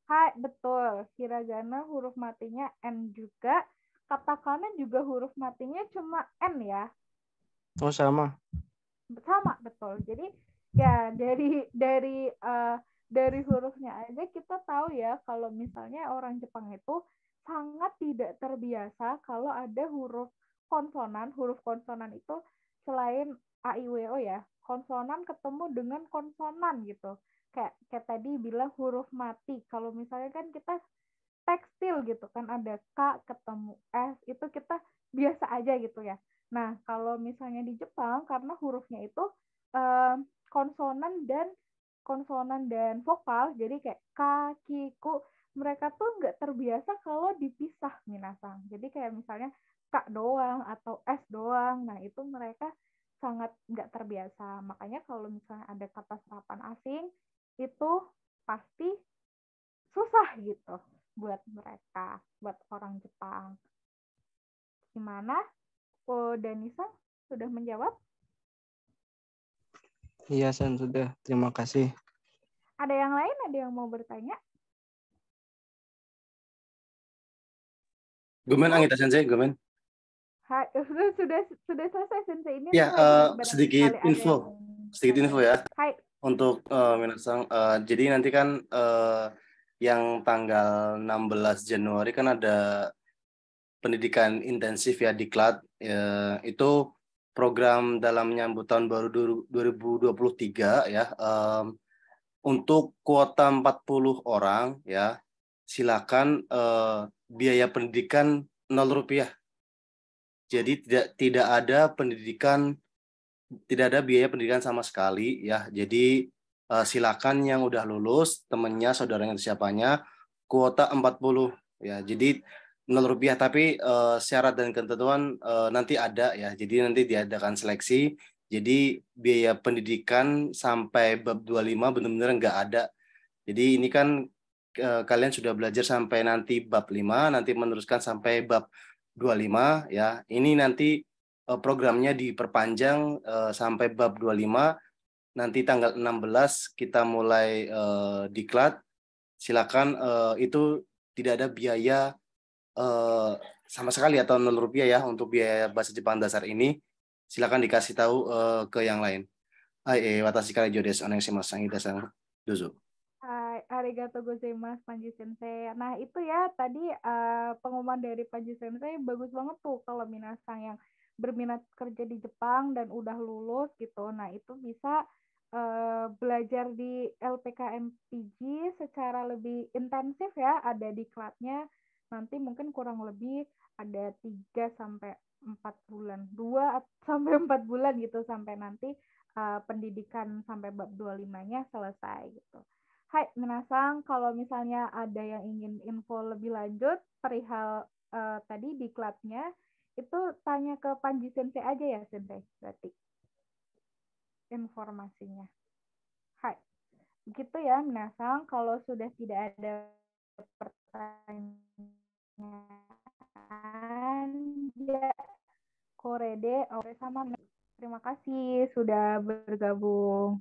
Hai, betul. Hiragana huruf matinya N juga. Katakana juga huruf matinya cuma N ya. Oh, sama. Sama, betul. Jadi ya dari hurufnya aja kita tahu ya kalau misalnya orang Jepang itu sangat tidak terbiasa kalau ada huruf konsonan. Huruf konsonan itu selain A, I, W, O ya, konsonan ketemu dengan konsonan gitu. Kayak tadi bilang huruf mati. Kalau misalnya kan kita tekstil gitu kan ada K ketemu S itu kita biasa aja gitu ya. Nah, kalau misalnya di Jepang karena hurufnya itu eh, konsonan dan vokal, jadi kayak K, Ki, Ku, mereka tuh nggak terbiasa kalau dipisah minasang. Jadi kayak misalnya K doang atau S doang, nah itu mereka sangat nggak terbiasa. Makanya kalau misalnya ada kata serapan asing, itu pasti susah gitu buat mereka, buat orang Jepang. Gimana? Danisa sudah menjawab? Iya, Sen, sudah. Terima kasih. Ada yang lain? Ada yang mau bertanya? Gomen Anggita Sensei, Gomen. Sudah selesai Sensei ini. Ya, sedikit ada info. yang Sedikit info ya. Hai. Untuk minasang. Jadi nanti kan yang tanggal 16 Januari kan ada pendidikan intensif ya diklat. Itu program dalam menyambut tahun baru 2023 ya. Untuk kuota 40 orang ya. Silakan biaya pendidikan 0 rupiah. Jadi tidak ada biaya pendidikan sama sekali ya. Jadi silakan yang udah lulus, temennya, saudaranya, siapanya, kuota 40 ya. Jadi 0 rupiah tapi syarat dan ketentuan nanti ada ya. Jadi nanti diadakan seleksi. Jadi biaya pendidikan sampai bab 25 benar-benar nggak ada. Jadi ini kan kalian sudah belajar sampai nanti bab 5, nanti meneruskan sampai bab 25 ya. Ini nanti programnya diperpanjang sampai bab 25. Nanti tanggal 16 kita mulai diklat. Silakan itu tidak ada biaya sama sekali atau 0 rupiah ya untuk biaya bahasa Jepang dasar ini. Silakan dikasih tahu ke yang lain. Watashi kara eijou desu. Onegaishimasu. Sangidasan. Dozo. Hai, arigatou gozaimasu Panji Sensei. Nah, itu ya tadi pengumuman dari Panji Sensei bagus banget tuh kalau minasang yang berminat kerja di Jepang dan udah lulus gitu. Nah, itu bisa belajar di LPKMPG secara lebih intensif ya, ada diklatnya. Nanti mungkin kurang lebih ada 3 sampai 4 bulan. 2 sampai 4 bulan gitu sampai nanti pendidikan sampai bab 25-nya selesai gitu. Hai, minasang, kalau misalnya ada yang ingin info lebih lanjut perihal tadi diklatnya, itu tanya ke Panji Sensei aja ya, Sensei, berarti informasinya. Hai, begitu ya, minasang, kalau sudah tidak ada pertanyaan, ya, korede, sama. Terima kasih sudah bergabung.